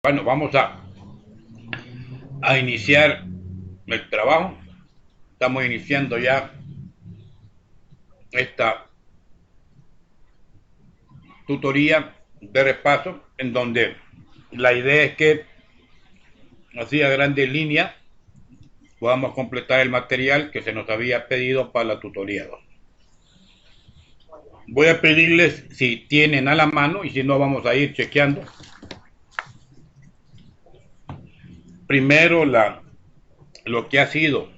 Bueno, vamos a iniciar el trabajo. Estamos iniciando ya esta tutoría de repaso en donde la idea es que así a grandes líneas podamos completar el material que se nos había pedido para la tutoría 2. Voy a pedirles si tienen a la mano y si no vamos a ir chequeando. Primero lo que ha sido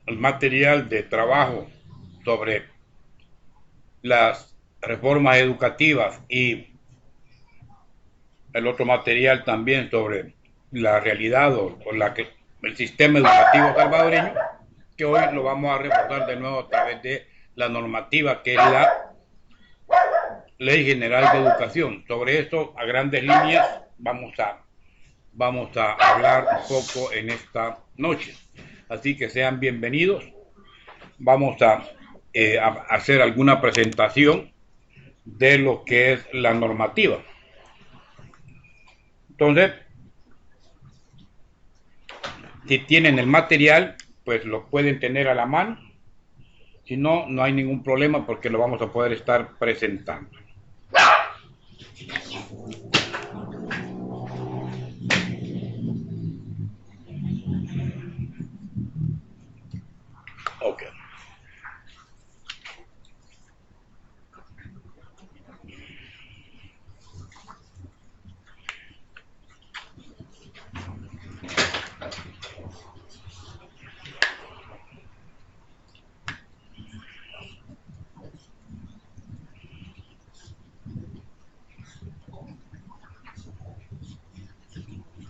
el material de trabajo sobre las reformas educativas y el otro material también sobre la realidad el sistema educativo salvadoreño, que hoy lo vamos a reforzar de nuevo a través de la normativa que es la Ley General de Educación. Sobre esto, a grandes líneas, vamos a hablar un poco en esta noche. Así que sean bienvenidos. Vamos a hacer alguna presentación de lo que es la normativa. Entonces, si tienen el material, pues lo pueden tener a la mano. Si no, no hay ningún problema porque lo vamos a poder estar presentando. Ok.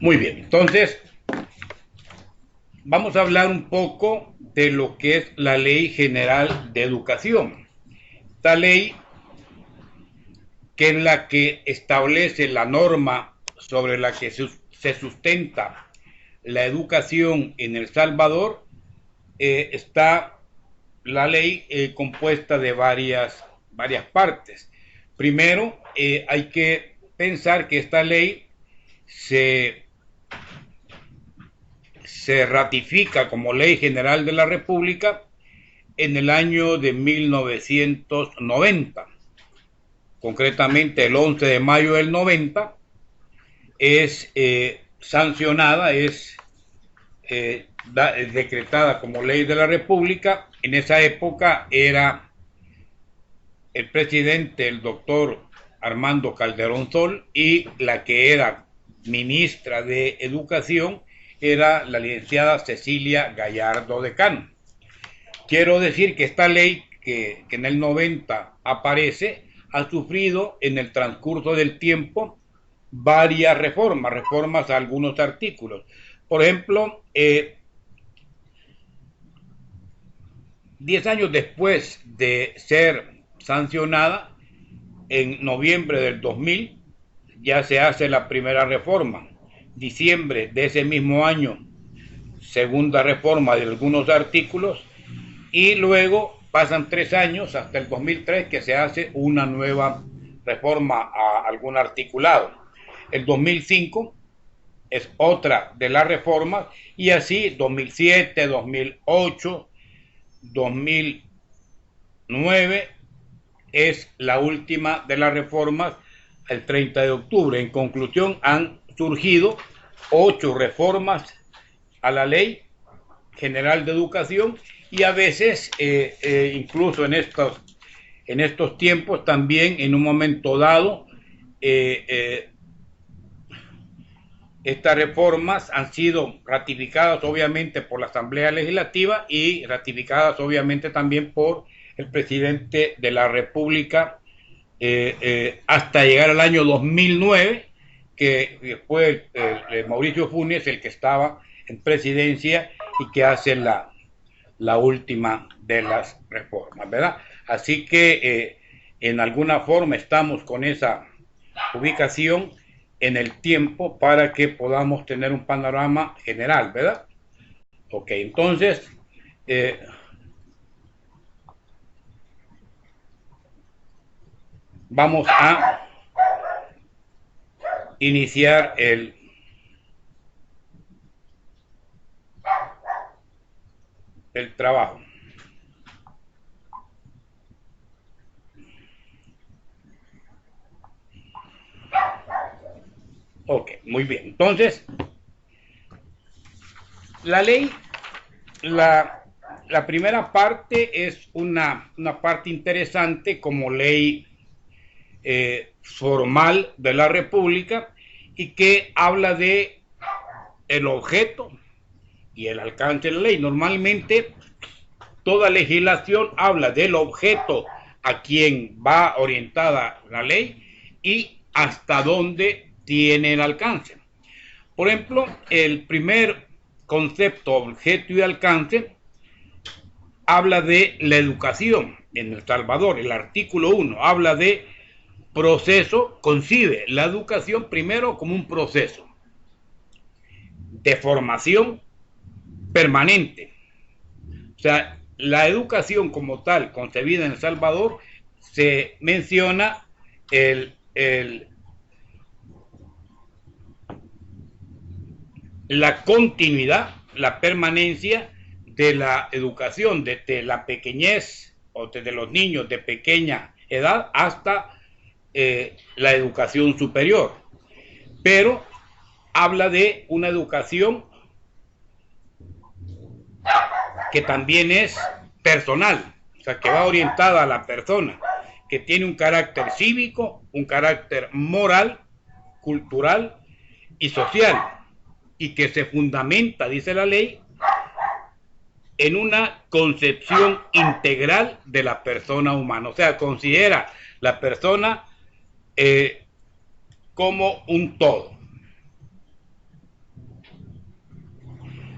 Muy bien, entonces vamos a hablar un poco de lo que es la Ley General de Educación. Esta ley, que es la que establece la norma sobre la que se sustenta la educación en El Salvador, está la ley compuesta de varias partes. Primero, hay que pensar que esta ley se ratifica como Ley General de la República en el año de 1990. Concretamente, el 11 de mayo del 90 es sancionada, es decretada como Ley de la República. En esa época era el presidente, el doctor Armando Calderón Sol, y la que era ministra de Educación era la licenciada Cecilia Gallardo Decano. Quiero decir que esta ley que en el 90 aparece ha sufrido en el transcurso del tiempo varias reformas a algunos artículos. Por ejemplo, 10 años después de ser sancionada, en noviembre del 2000, ya se hace la primera reforma. Diciembre de ese mismo año, segunda reforma de algunos artículos, y luego pasan 3 años hasta el 2003 que se hace una nueva reforma a algún articulado. El 2005 es otra de las reformas y así 2007, 2008, 2009 es la última de las reformas el 30 de octubre. En conclusión, han surgido 8 reformas a la Ley General de Educación y a veces, incluso en estos tiempos, también en un momento dado, estas reformas han sido ratificadas obviamente por la Asamblea Legislativa y ratificadas obviamente también por el presidente de la República hasta llegar al año 2009, que fue Mauricio Funes el que estaba en presidencia y que hace la última de las reformas, ¿verdad? Así que en alguna forma estamos con esa ubicación en el tiempo para que podamos tener un panorama general, ¿verdad? Ok, entonces, vamos a iniciar el trabajo. Ok, muy bien. Entonces, la ley, la primera parte es una parte interesante como ley formal de la República y que habla de el objeto y el alcance de la ley. Normalmente toda legislación habla del objeto a quien va orientada la ley y hasta dónde tiene el alcance. Por ejemplo, el primer concepto, objeto y alcance, habla de la educación en El Salvador. El artículo 1 habla de proceso, concibe la educación primero como un proceso de formación permanente. O sea, la educación como tal, concebida en El Salvador, se menciona la continuidad, la permanencia de la educación desde la pequeñez o desde los niños de pequeña edad hasta la educación superior. Pero habla de una educación que también es personal, o sea, que va orientada a la persona, que tiene un carácter cívico, un carácter moral, cultural y social, y que se fundamenta, dice la ley, en una concepción integral de la persona humana. O sea, considera la persona como un todo.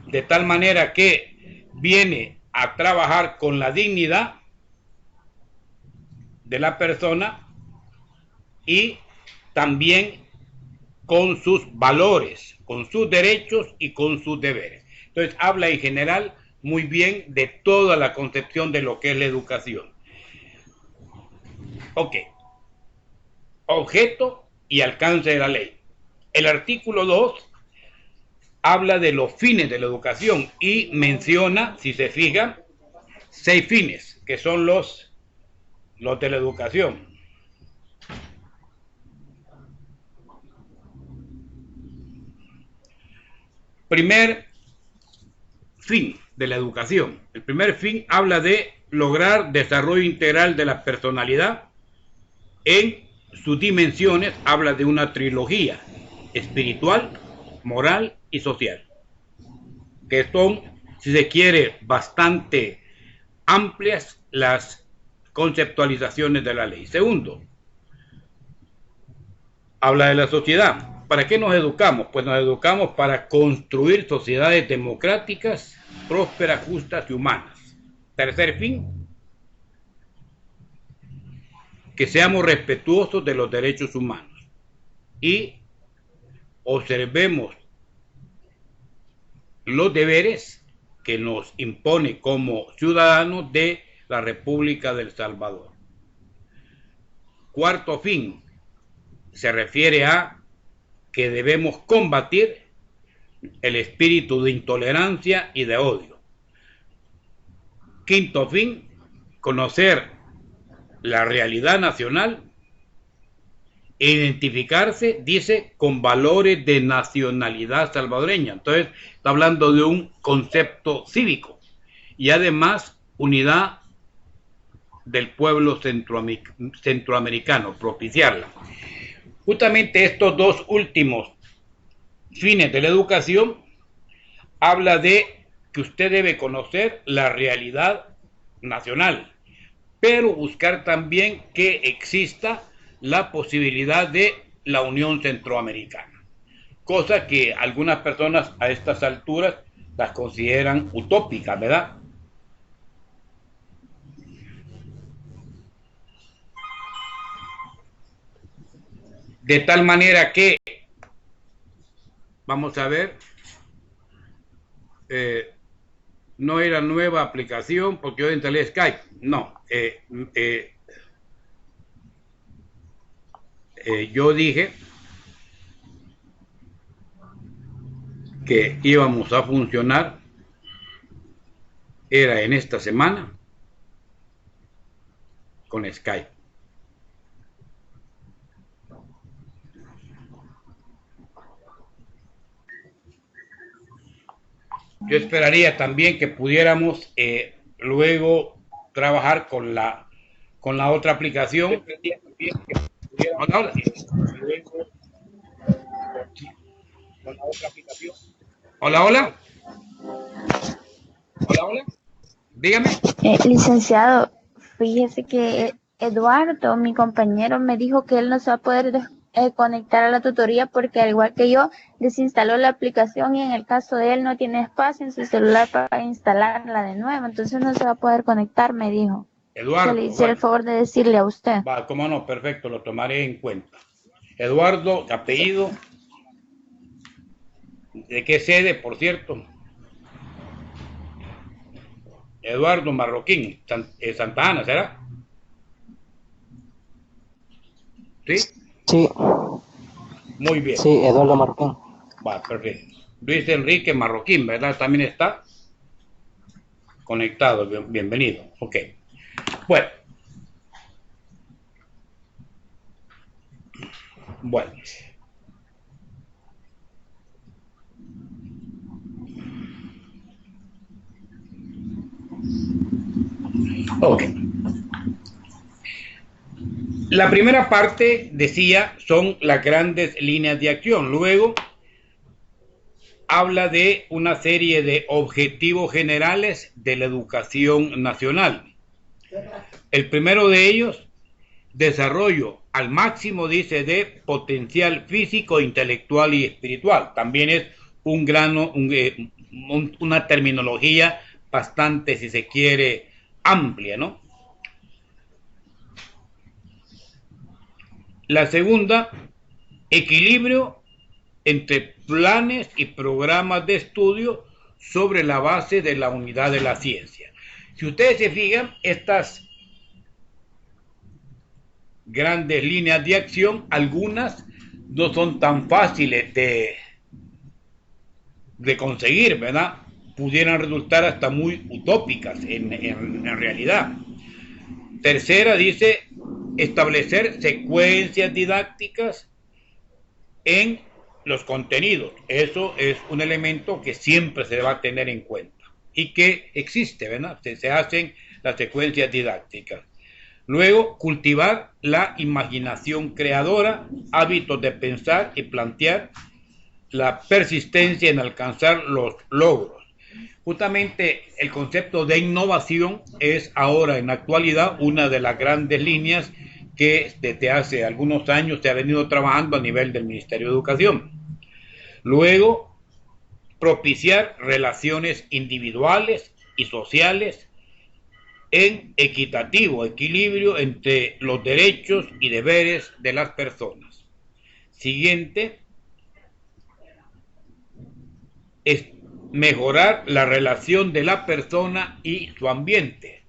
De tal manera que viene a trabajar con la dignidad de la persona y también con sus valores, con sus derechos y con sus deberes. Entonces habla en general muy bien de toda la concepción de lo que es la educación. Ok, objeto y alcance de la ley. El artículo 2 habla de los fines de la educación y menciona, si se fijan, 6 fines, que son los de la educación. Primer fin de la educación. El primer fin habla de lograr desarrollo integral de la personalidad. En sus dimensiones habla de una trilogía espiritual, moral y social, que son, si se quiere, bastante amplias las conceptualizaciones de la ley. Segundo, habla de la sociedad. ¿Para qué nos educamos? Pues nos educamos para construir sociedades democráticas, prósperas, justas y humanas. Tercer fin, que seamos respetuosos de los derechos humanos y observemos los deberes que nos impone como ciudadanos de la República del Salvador. Cuarto fin, se refiere a que debemos combatir el espíritu de intolerancia y de odio. Quinto fin, conocer la realidad nacional e identificarse, dice, con valores de nacionalidad salvadoreña. Entonces, está hablando de un concepto cívico y además unidad del pueblo centroamericano, propiciarla. Justamente estos dos últimos fines de la educación habla de que usted debe conocer la realidad nacional, pero buscar también que exista la posibilidad de la Unión Centroamericana, cosa que algunas personas a estas alturas las consideran utópicas, ¿verdad? De tal manera que, vamos a ver, no era nueva aplicación porque yo instalé Skype, no, yo dije que íbamos a funcionar era en esta semana con Skype. Yo esperaría también que pudiéramos luego trabajar con la otra aplicación. Hola, hola. Hola, hola. Hola, hola. Dígame. Licenciado, fíjese que Eduardo, mi compañero, me dijo que él no se va a poder conectar a la tutoría porque al igual que yo, desinstaló la aplicación y en el caso de él no tiene espacio en su celular para instalarla de nuevo, entonces no se va a poder conectar, me dijo. Que le Eduardo, hiciera el bueno, favor de decirle a usted. va, cómo no, perfecto, lo tomaré en cuenta. Eduardo, apellido, ¿de qué sede, por cierto? Eduardo Marroquín, Santa Ana, ¿será? ¿Sí? Sí, Muy bien. sí, Eduardo Marroquín. Va, perfecto. Luis Enrique Marroquín, ¿verdad? También está conectado. Bienvenido. Ok. Bueno. Bueno. Ok. La primera parte, decía, son las grandes líneas de acción. Luego habla de una serie de objetivos generales de la educación nacional. El primero de ellos, desarrollo al máximo, dice, de potencial físico, intelectual y espiritual. También es una terminología bastante, si se quiere, amplia, ¿no? La segunda, equilibrio entre planes y programas de estudio sobre la base de la unidad de la ciencia. Si ustedes se fijan, estas grandes líneas de acción, algunas no son tan fáciles de conseguir, ¿verdad? Pudieran resultar hasta muy utópicas en realidad. Tercera dice establecer secuencias didácticas en los contenidos. Eso es un elemento que siempre se va a tener en cuenta y que existe, ¿verdad? Se hacen las secuencias didácticas. Luego, cultivar la imaginación creadora, hábitos de pensar y plantear, la persistencia en alcanzar los logros. Justamente el concepto de innovación es ahora en la actualidad una de las grandes líneas que desde hace algunos años se ha venido trabajando a nivel del Ministerio de Educación. Luego, propiciar relaciones individuales y sociales en equitativo equilibrio entre los derechos y deberes de las personas. Siguiente es mejorar la relación de la persona y su ambiente.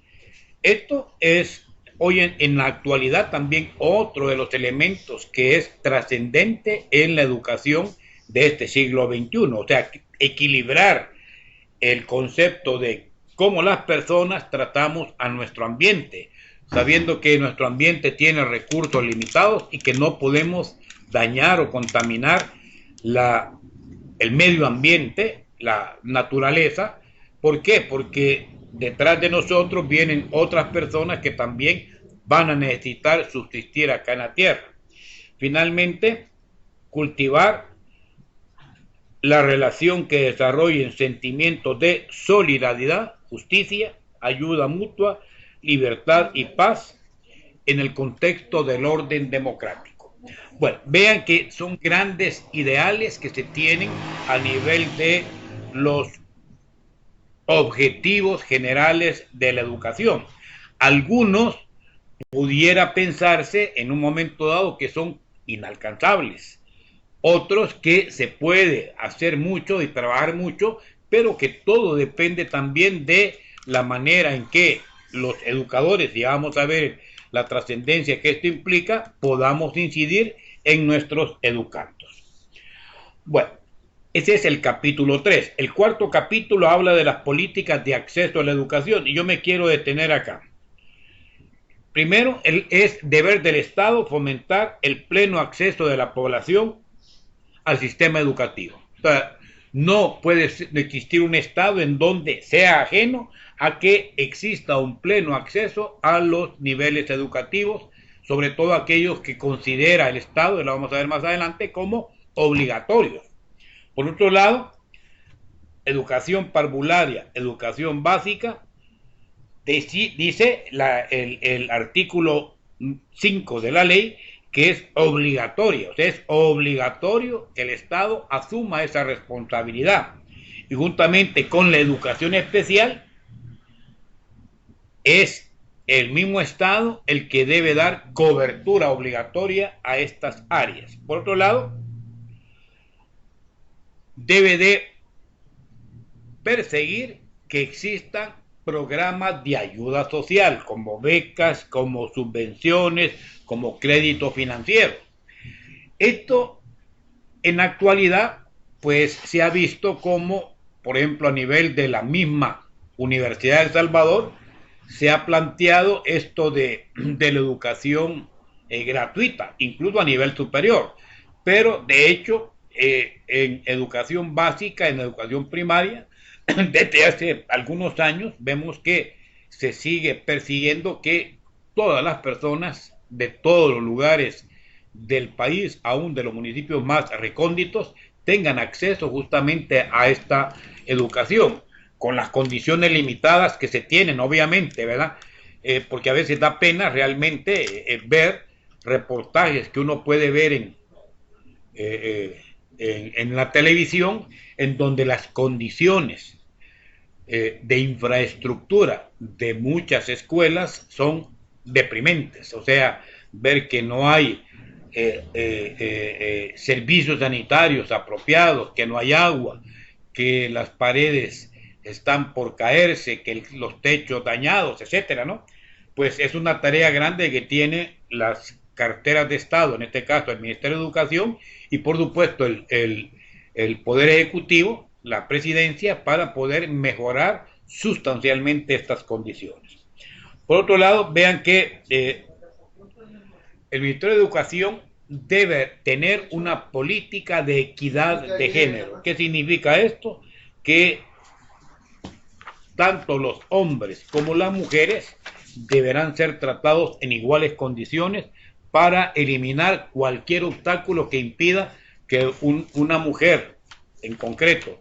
Esto es hoy en la actualidad también otro de los elementos que es trascendente en la educación de este siglo XXI, o sea, equilibrar el concepto de cómo las personas tratamos a nuestro ambiente, sabiendo que nuestro ambiente tiene recursos limitados y que no podemos dañar o contaminar el medio ambiente, la naturaleza. ¿Por qué? Porque detrás de nosotros vienen otras personas que también van a necesitar subsistir acá en la tierra. Finalmente, cultivar la relación que desarrollen sentimientos de solidaridad, justicia, ayuda mutua, libertad y paz en el contexto del orden democrático. Bueno, vean que son grandes ideales que se tienen a nivel de los objetivos generales de la educación. Algunos pudiera pensarse en un momento dado que son inalcanzables, otros que se puede hacer mucho y trabajar mucho, pero que todo depende también de la manera en que los educadores, y vamos a ver la trascendencia que esto implica, podamos incidir en nuestros educandos. Bueno, Ese es el capítulo 3. El cuarto capítulo habla de las políticas de acceso a la educación y yo me quiero detener acá. Primero, es deber del Estado fomentar el pleno acceso de la población al sistema educativo. O sea, no puede existir un Estado en donde sea ajeno a que exista un pleno acceso a los niveles educativos, sobre todo aquellos que considera el Estado, y lo vamos a ver más adelante, como obligatorios. Por otro lado, educación parvularia, educación básica, dice el artículo 5 de la ley que es obligatoria, o sea, es obligatorio que el Estado asuma esa responsabilidad. Y juntamente con la educación especial, es el mismo Estado el que debe dar cobertura obligatoria a estas áreas. Por otro lado, debe de perseguir que existan programas de ayuda social, como becas, como subvenciones, como crédito financiero. Esto en la actualidad, pues se ha visto como, por ejemplo, a nivel de la misma Universidad de El Salvador, se ha planteado esto de la educación gratuita, incluso a nivel superior. Pero de hecho, en educación básica, en educación primaria, desde hace algunos años vemos que se sigue persiguiendo que todas las personas de todos los lugares del país, aún de los municipios más recónditos, tengan acceso justamente a esta educación, con las condiciones limitadas que se tienen, obviamente, ¿verdad? Porque a veces da pena realmente ver reportajes que uno puede ver en la televisión, en donde las condiciones de infraestructura de muchas escuelas son deprimentes. O sea, ver que no hay servicios sanitarios apropiados, que no hay agua, que las paredes están por caerse, que los techos dañados, etcétera, ¿no? Pues es una tarea grande que tiene las carteras de Estado, en este caso el Ministerio de Educación, y por supuesto el Poder Ejecutivo, la presidencia, para poder mejorar sustancialmente estas condiciones. Por otro lado, vean que el Ministerio de Educación debe tener una política de equidad de género. ¿Qué significa esto? Que tanto los hombres como las mujeres deberán ser tratados en iguales condiciones para eliminar cualquier obstáculo que impida que una mujer en concreto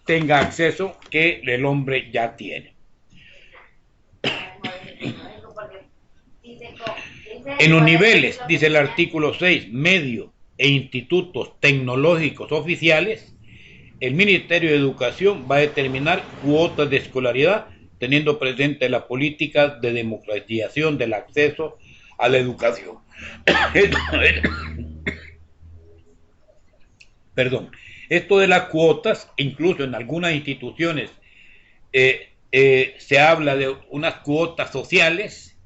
tenga acceso que el hombre ya tiene. En los niveles, dice el artículo 6, medio e institutos tecnológicos oficiales, el Ministerio de Educación va a determinar cuotas de escolaridad teniendo presente la política de democratización del acceso a la educación. Perdón. Esto de las cuotas, incluso en algunas instituciones se habla de unas cuotas sociales,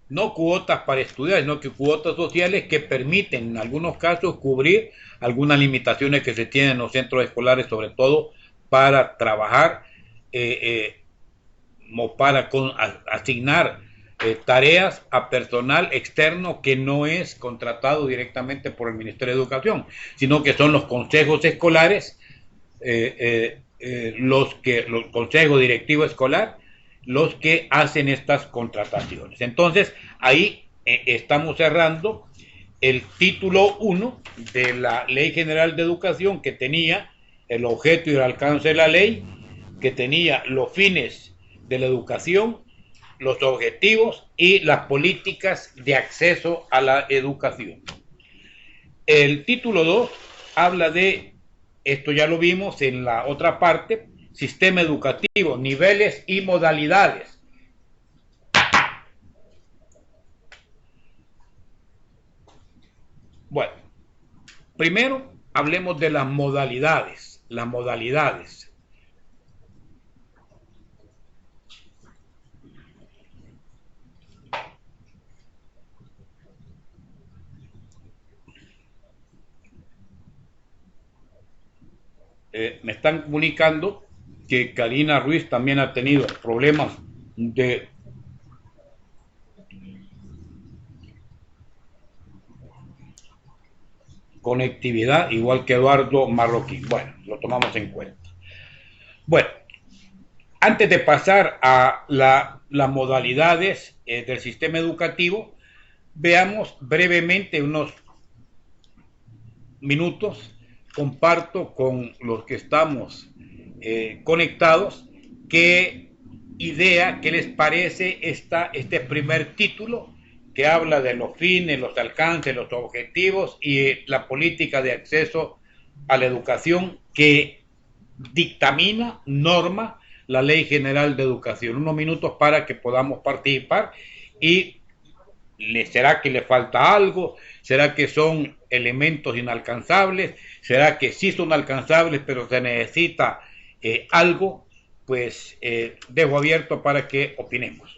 no cuotas para estudiar, sino que cuotas sociales que permiten en algunos casos cubrir algunas limitaciones que se tienen en los centros escolares, sobre todo para trabajar o para asignar tareas a personal externo que no es contratado directamente por el Ministerio de Educación, sino que son los consejos escolares, los consejos directivo escolar, los que hacen estas contrataciones. Entonces, ahí estamos cerrando el título 1 de la Ley General de Educación, que tenía el objeto y el alcance de la ley, que tenía los fines de la educación, los objetivos y las políticas de acceso a la educación. El título 2 habla de, esto ya lo vimos en la otra parte, sistema educativo, niveles y modalidades. Bueno, primero hablemos de las modalidades. Las modalidades. Me están comunicando que Karina Ruiz también ha tenido problemas de conectividad, igual que Eduardo Marroquín. Bueno, lo tomamos en cuenta. Bueno, antes de pasar a las modalidades del sistema educativo, veamos brevemente unos minutos, comparto con los que estamos conectados, qué idea, qué les parece este primer título que habla de los fines, los alcances, los objetivos y la política de acceso a la educación que dictamina, norma la Ley General de Educación. Unos minutos para que podamos participar y ¿será que le falta algo? ¿Será que son elementos inalcanzables? ¿Será que sí son alcanzables pero se necesita algo? Pues dejo abierto para que opinemos.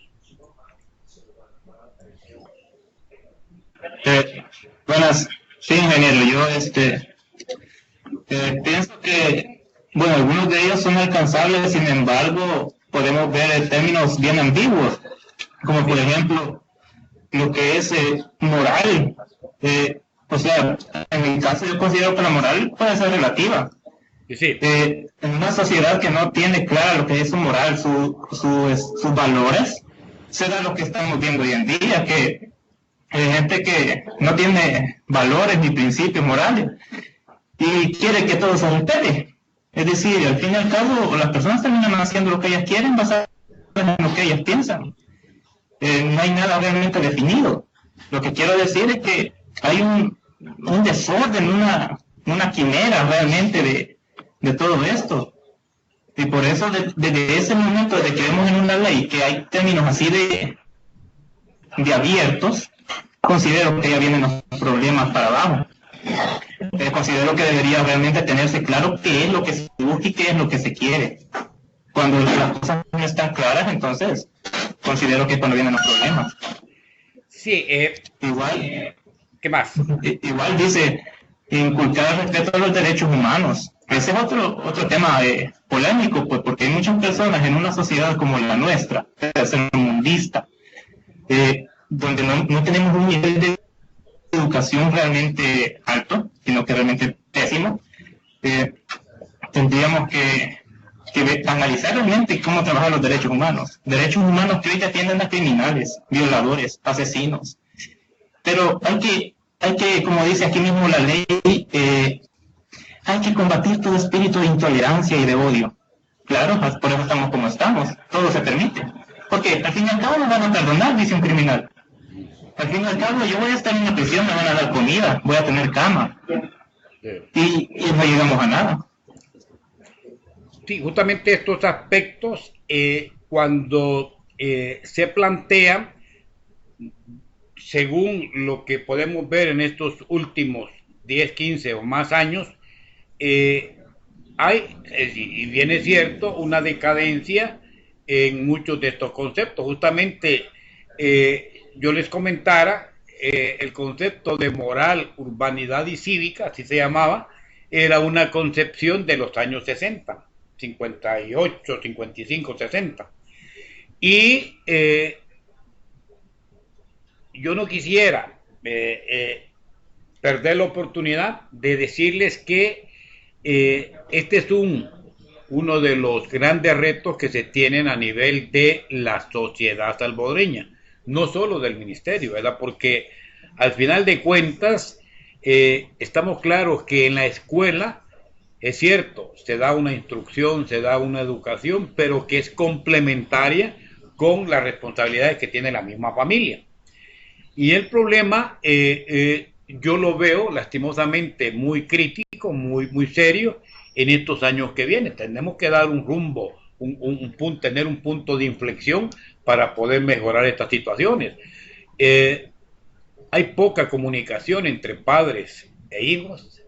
Buenas, sí, ingeniero. Yo pienso que, bueno, algunos de ellos son alcanzables, sin embargo, podemos ver términos bien ambiguos, como por ejemplo lo que es moral. O sea, en mi caso yo considero que la moral puede ser relativa. Sí. En una sociedad que no tiene clara lo que es su moral, sus valores, será lo que estamos viendo hoy en día, que hay gente que no tiene valores ni principios morales y quiere que todo se respete. Es decir, al fin y al cabo, las personas terminan haciendo lo que ellas quieren basado en lo que ellas piensan. No hay nada realmente definido. Lo que quiero decir es que hay un desorden, una quimera realmente de todo esto. Y por eso, desde ese momento, de que vemos en una ley que hay términos así de abiertos, considero que ya vienen los problemas para abajo. Considero que debería realmente tenerse claro qué es lo que se busca y qué es lo que se quiere. Cuando las cosas no están claras, entonces considero que es cuando vienen los problemas. Sí, igual. ¿Qué más? Igual dice inculcar el respeto a los derechos humanos. Ese es otro tema polémico, pues, porque hay muchas personas en una sociedad como la nuestra, tercermundista, donde no tenemos un nivel de educación realmente alto, sino que realmente pésimo. Tendríamos que analizar realmente cómo trabajan los derechos humanos. Derechos humanos que hoy atienden a criminales, violadores, asesinos. Pero hay que, como dice aquí mismo la ley, hay que combatir todo espíritu de intolerancia y de odio. Claro, por eso estamos como estamos, todo se permite. Porque al fin y al cabo nos van a perdonar, dice un criminal. Al fin y al cabo yo voy a estar en la prisión, me van a dar comida, voy a tener cama. Y no llegamos a nada. Sí, justamente estos aspectos, cuando se plantean, según lo que podemos ver en estos últimos 10, 15 o más años, hay, y bien es cierto, una decadencia en muchos de estos conceptos. Justamente yo les comentara, el concepto de moral, urbanidad y cívica, así se llamaba, era una concepción de los años 60, 58, 55, 60. Y yo no quisiera perder la oportunidad de decirles que este es uno de los grandes retos que se tienen a nivel de la sociedad salvadoreña, no solo del ministerio, ¿verdad? Porque al final de cuentas estamos claros que en la escuela, es cierto, se da una instrucción, se da una educación, pero que es complementaria con las responsabilidades que tiene la misma familia. Y el problema, yo lo veo lastimosamente muy crítico, muy serio en estos años que vienen. Tenemos que dar un rumbo, tener un punto de inflexión para poder mejorar estas situaciones. Hay poca comunicación entre padres e hijos.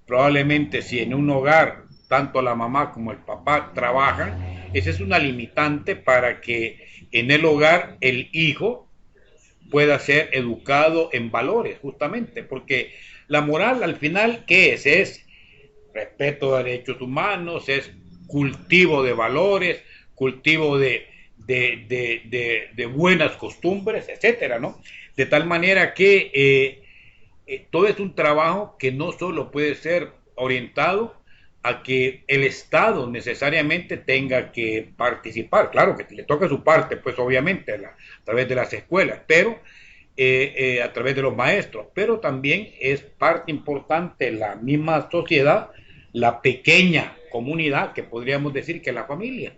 Probablemente si en un hogar tanto la mamá como el papá trabajan, esa es una limitante para que en el hogar el hijo pueda ser educado en valores, justamente, porque la moral al final, ¿qué es? Es respeto a derechos humanos, es cultivo de valores, cultivo de buenas costumbres, etcétera, ¿no? De tal manera que todo es un trabajo que no solo puede ser orientado a que el Estado necesariamente tenga que participar, claro que le toca su parte, pues obviamente a través de las escuelas, pero a través de los maestros, pero también es parte importante la misma sociedad, la pequeña comunidad, que podríamos decir que es la familia.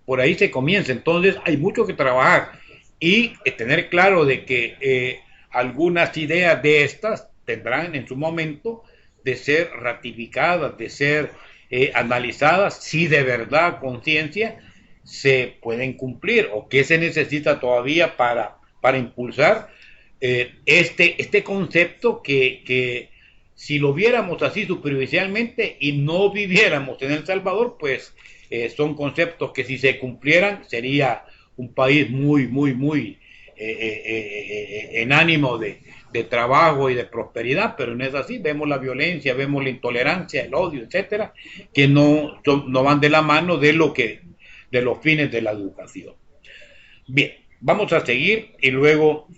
Por ahí se comienza, entonces hay mucho que trabajar y tener claro de que algunas ideas de estas tendrán en su momento de ser ratificadas, de ser analizadas, si de verdad, conciencia, se pueden cumplir o qué se necesita todavía para impulsar este concepto que si lo viéramos así superficialmente y no viviéramos en El Salvador, pues son conceptos que si se cumplieran sería un país muy en ánimo de trabajo y de prosperidad, pero no es así. Vemos la violencia, vemos la intolerancia, el odio, etcétera, que no van de la mano de los fines de la educación. Bien, vamos a seguir y luego,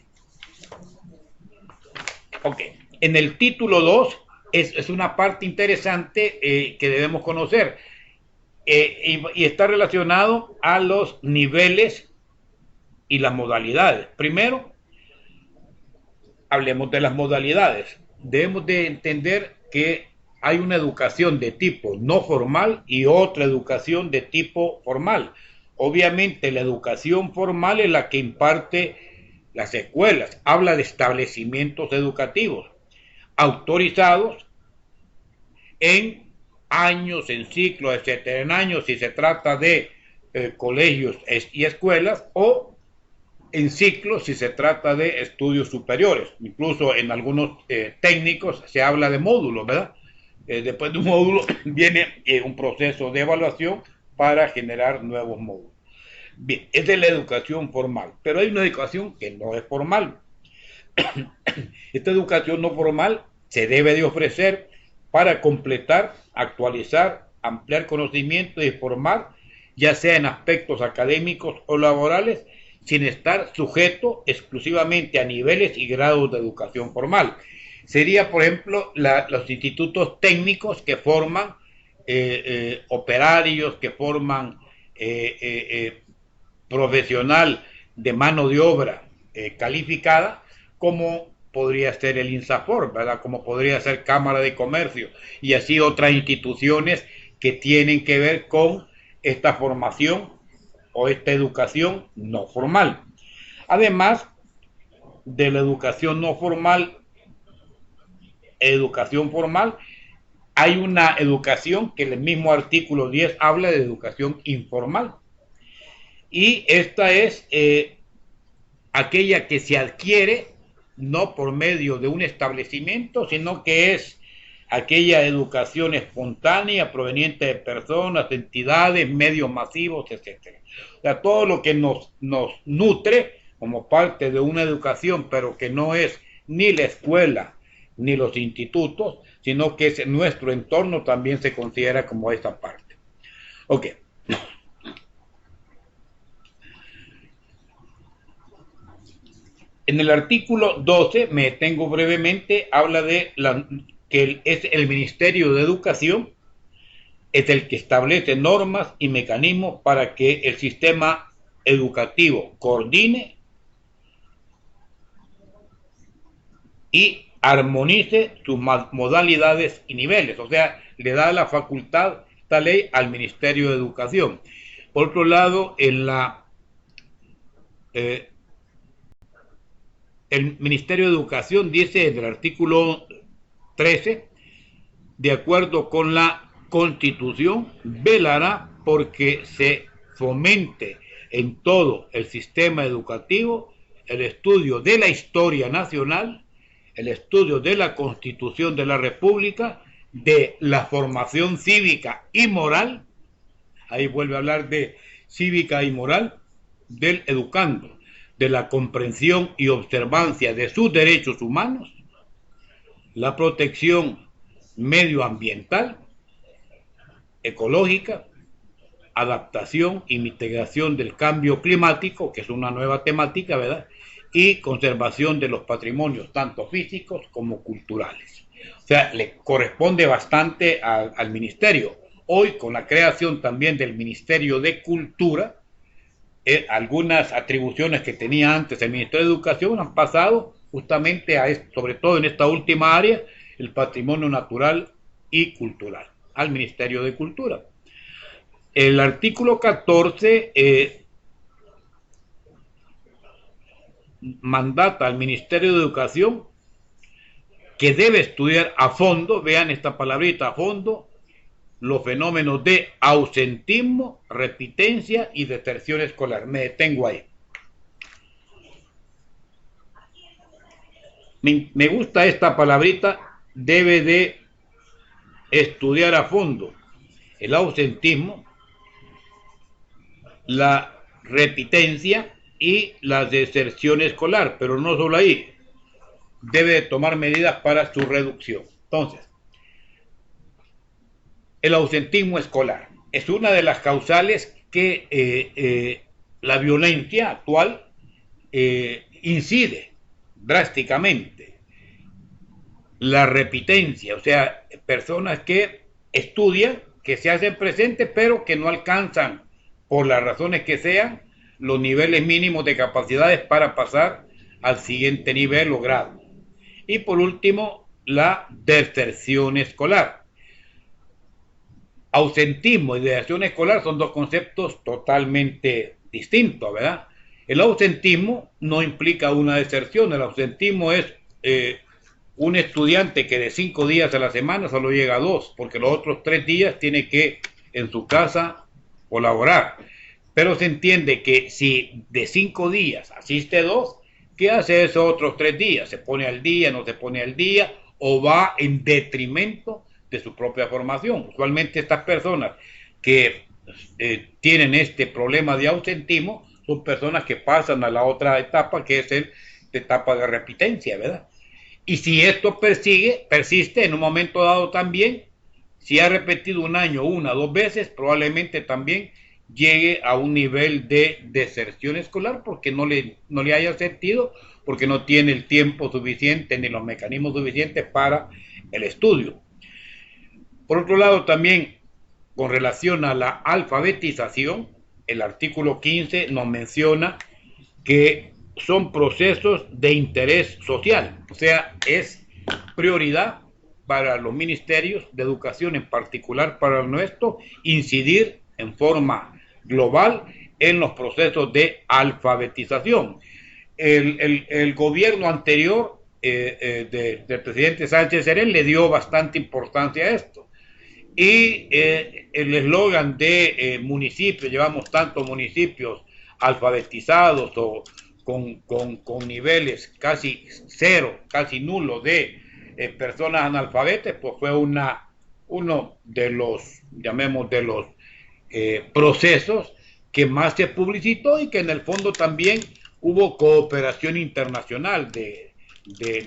ok, en el título 2 es una parte interesante que debemos conocer y está relacionado a los niveles y las modalidades. Primero, hablemos de las modalidades. Debemos de entender que hay una educación de tipo no formal y otra educación de tipo formal. Obviamente la educación formal es la que imparte las escuelas, habla de establecimientos educativos autorizados en años, en ciclos, etcétera, en años si se trata de colegios y escuelas, o en ciclos si se trata de estudios superiores. Incluso en algunos técnicos se habla de módulos, ¿verdad? Después de un módulo viene un proceso de evaluación para generar nuevos módulos. Bien, esa es la educación formal, pero hay una educación que no es formal. Esta educación no formal se debe de ofrecer para completar, actualizar, ampliar conocimiento y formar, ya sea en aspectos académicos o laborales, sin estar sujeto exclusivamente a niveles y grados de educación formal. Sería, por ejemplo, los institutos técnicos que forman operarios, que forman profesional de mano de obra calificada, como podría ser el INSAFOR, ¿verdad? Como podría ser Cámara de Comercio, y así otras instituciones que tienen que ver con esta formación o esta educación no formal. Además de la educación no formal, educación formal, hay una educación que el mismo artículo 10 habla de educación informal. Y esta es aquella que se adquiere no por medio de un establecimiento, sino que es aquella educación espontánea proveniente de personas, entidades, medios masivos, etcétera. O sea, todo lo que nos nutre como parte de una educación, pero que no es ni la escuela ni los institutos, sino que es nuestro entorno, también se considera como esta parte. Ok. En el artículo 12, me detengo brevemente, habla de que es el Ministerio de Educación, es el que establece normas y mecanismos para que el sistema educativo coordine y armonice sus modalidades y niveles. O sea, le da la facultad, esta ley, al Ministerio de Educación. Por otro lado, el Ministerio de Educación dice en el artículo 13, de acuerdo con la Constitución, velará porque se fomente en todo el sistema educativo el estudio de la historia nacional, el estudio de la Constitución de la República, de la formación cívica y moral, ahí vuelve a hablar de cívica y moral, del educando, de la comprensión y observancia de sus derechos humanos, la protección medioambiental ecológica, adaptación y mitigación del cambio climático, que es una nueva temática, ¿verdad? Y conservación de los patrimonios, tanto físicos como culturales. O sea, le corresponde bastante al ministerio. Hoy, con la creación también del Ministerio de Cultura, algunas atribuciones que tenía antes el Ministerio de Educación han pasado justamente a esto, sobre todo en esta última área, el patrimonio natural y cultural, al Ministerio de Cultura. El artículo 14 mandata al Ministerio de Educación que debe estudiar a fondo, vean esta palabrita, a fondo, los fenómenos de ausentismo, repitencia y deserción escolar. Me detengo ahí. Me gusta esta palabrita, debe de estudiar a fondo el ausentismo, la repitencia y la deserción escolar, pero no solo ahí, debe de tomar medidas para su reducción. Entonces, el ausentismo escolar es una de las causales que la violencia actual incide drásticamente. La repitencia, o sea, personas que estudian, que se hacen presentes, pero que no alcanzan, por las razones que sean, los niveles mínimos de capacidades para pasar al siguiente nivel o grado. Y por último, la deserción escolar. Ausentismo y deserción escolar son dos conceptos totalmente distintos, ¿verdad? El ausentismo no implica una deserción, el ausentismo es un estudiante que de 5 días a la semana solo llega a 2, porque los otros 3 días tiene que en su casa colaborar. Pero se entiende que si de 5 días asiste 2, ¿qué hace esos otros 3 días? ¿Se pone al día, no se pone al día o va en detrimento de su propia formación? Usualmente estas personas que tienen este problema de ausentismo son personas que pasan a la otra etapa, que es la etapa de repitencia, ¿verdad? Y si esto persiste en un momento dado también, si ha repetido un año 1 o 2 veces, probablemente también llegue a un nivel de deserción escolar porque no le haya sentido, porque no tiene el tiempo suficiente ni los mecanismos suficientes para el estudio. Por otro lado, también con relación a la alfabetización, el artículo 15 nos menciona que son procesos de interés social, o sea, es prioridad para los ministerios de educación, en particular para el nuestro, incidir en forma global en los procesos de alfabetización. El gobierno anterior del presidente Sánchez Serén le dio bastante importancia a esto. Y el eslogan de municipios, llevamos tantos municipios alfabetizados o con niveles casi cero, casi nulos de personas analfabetas, pues fue uno de los, llamemos, de los procesos que más se publicitó y que en el fondo también hubo cooperación internacional de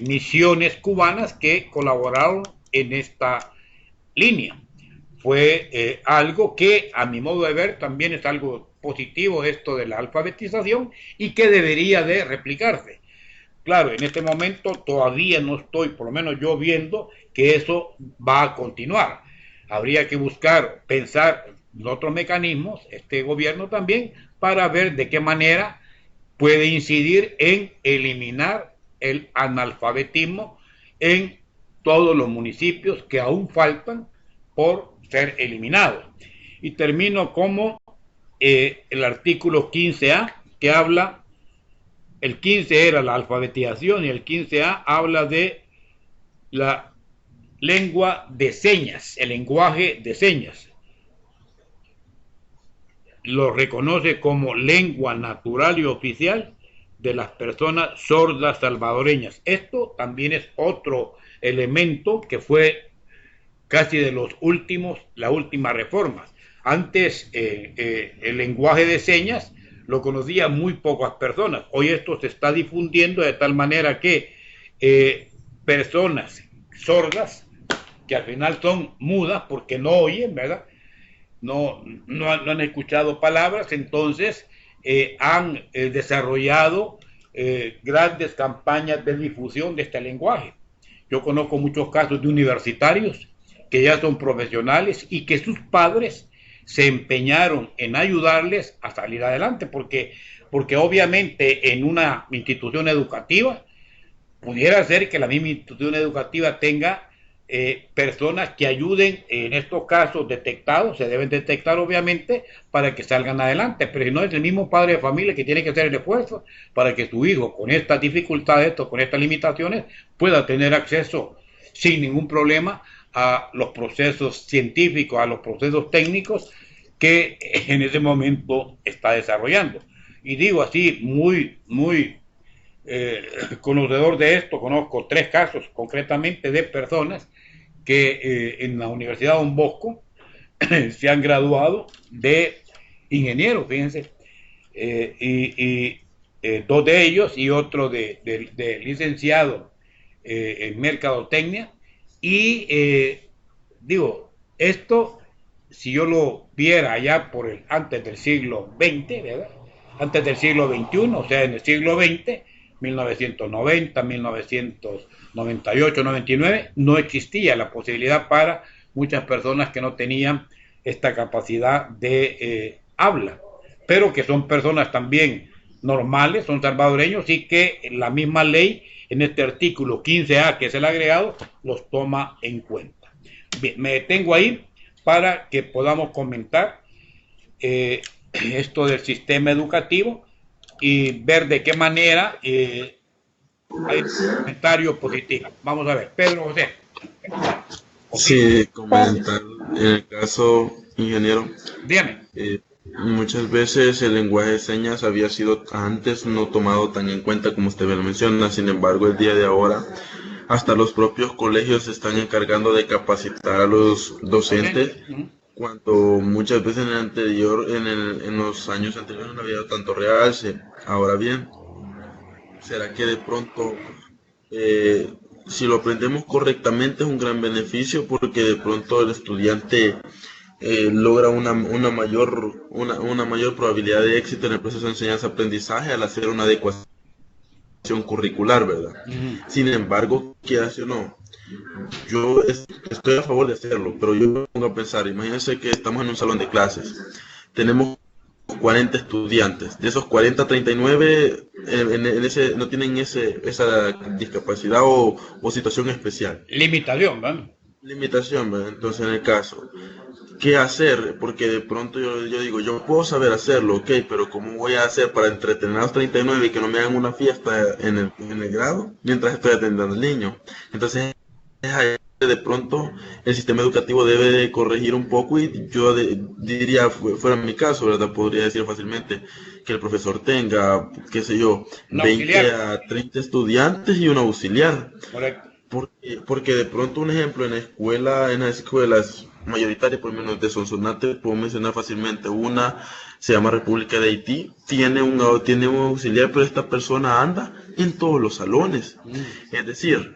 misiones cubanas que colaboraron en esta línea. Fue algo que a mi modo de ver también es algo positivo, esto de la alfabetización, y que debería de replicarse. Claro, en este momento todavía no estoy, por lo menos yo, viendo que eso va a continuar. Habría que buscar, pensar en otros mecanismos, este gobierno también, para ver de qué manera puede incidir en eliminar el analfabetismo en todos los municipios que aún faltan por ser eliminados. Y termino como el artículo 15A, que habla, el 15 era la alfabetización y el 15A habla de la lengua de señas, el lenguaje de señas. Lo reconoce como lengua natural y oficial de las personas sordas salvadoreñas. Esto también es otro elemento que fue casi de los últimos, la última reforma. Antes el lenguaje de señas lo conocían muy pocas personas. Hoy esto se está difundiendo de tal manera que personas sordas, que al final son mudas porque no oyen, ¿verdad? no han escuchado palabras, entonces han desarrollado grandes campañas de difusión de este lenguaje. Yo conozco muchos casos de universitarios que ya son profesionales y que sus padres se empeñaron en ayudarles a salir adelante, porque obviamente en una institución educativa pudiera ser que la misma institución educativa tenga personas que ayuden en estos casos detectados, se deben detectar obviamente para que salgan adelante, pero si no es el mismo padre de familia que tiene que hacer el esfuerzo para que su hijo con estas dificultades o con estas limitaciones pueda tener acceso sin ningún problema a los procesos científicos, a los procesos técnicos que en ese momento está desarrollando. Y digo así, muy conocedor de esto, conozco 3 casos concretamente de personas que en la Universidad Don Bosco se han graduado de ingenieros, fíjense, y 2 de ellos y otro de licenciado en mercadotecnia. Y digo, esto, si yo lo viera allá antes del siglo XX, ¿verdad? Antes del siglo XXI, o sea, en el siglo XX, 1990, 1998, 99, no existía la posibilidad para muchas personas que no tenían esta capacidad de habla, pero que son personas también normales, son salvadoreños y que la misma ley en este artículo 15A, que es el agregado, los toma en cuenta. Bien, me detengo ahí para que podamos comentar esto del sistema educativo y ver de qué manera hay comentarios positivos. Vamos a ver, Pedro José. Sí, comentar en el caso, ingeniero. Dígame. Muchas veces el lenguaje de señas había sido antes no tomado tan en cuenta como usted me lo menciona. Sin embargo, el día de ahora, hasta los propios colegios se están encargando de capacitar a los docentes, cuando muchas veces en los años anteriores no había tanto realce. Ahora bien, ¿será que de pronto, si lo aprendemos correctamente, es un gran beneficio? Porque de pronto el estudiante logra una mayor probabilidad de éxito en el proceso de enseñanza-aprendizaje al hacer una adecuación curricular, ¿verdad? Sin embargo, ¿qué hace o no? Yo estoy a favor de hacerlo, pero yo me pongo a pensar, imagínense que estamos en un salón de clases, tenemos 40 estudiantes, de esos 40, 39 no tienen esa discapacidad o situación especial. Limitación, ¿verdad? Limitación, ¿verdad? Entonces, en el caso, ¿qué hacer? Porque de pronto yo digo, yo puedo saber hacerlo, ok, pero ¿cómo voy a hacer para entretener a los 39 y que no me hagan una fiesta en el grado mientras estoy atendiendo al niño? Entonces, de pronto el sistema educativo debe de corregir un poco y yo diría, fuera mi caso, ¿verdad? Podría decir fácilmente que el profesor tenga, qué sé yo, 20 a 30 estudiantes y un auxiliar. Correcto. Porque de pronto un ejemplo en las escuelas mayoritarias, por lo menos de Sonsonate, puedo mencionar fácilmente una, se llama República de Haití, tiene un auxiliar, pero esta persona anda en todos los salones. Es decir,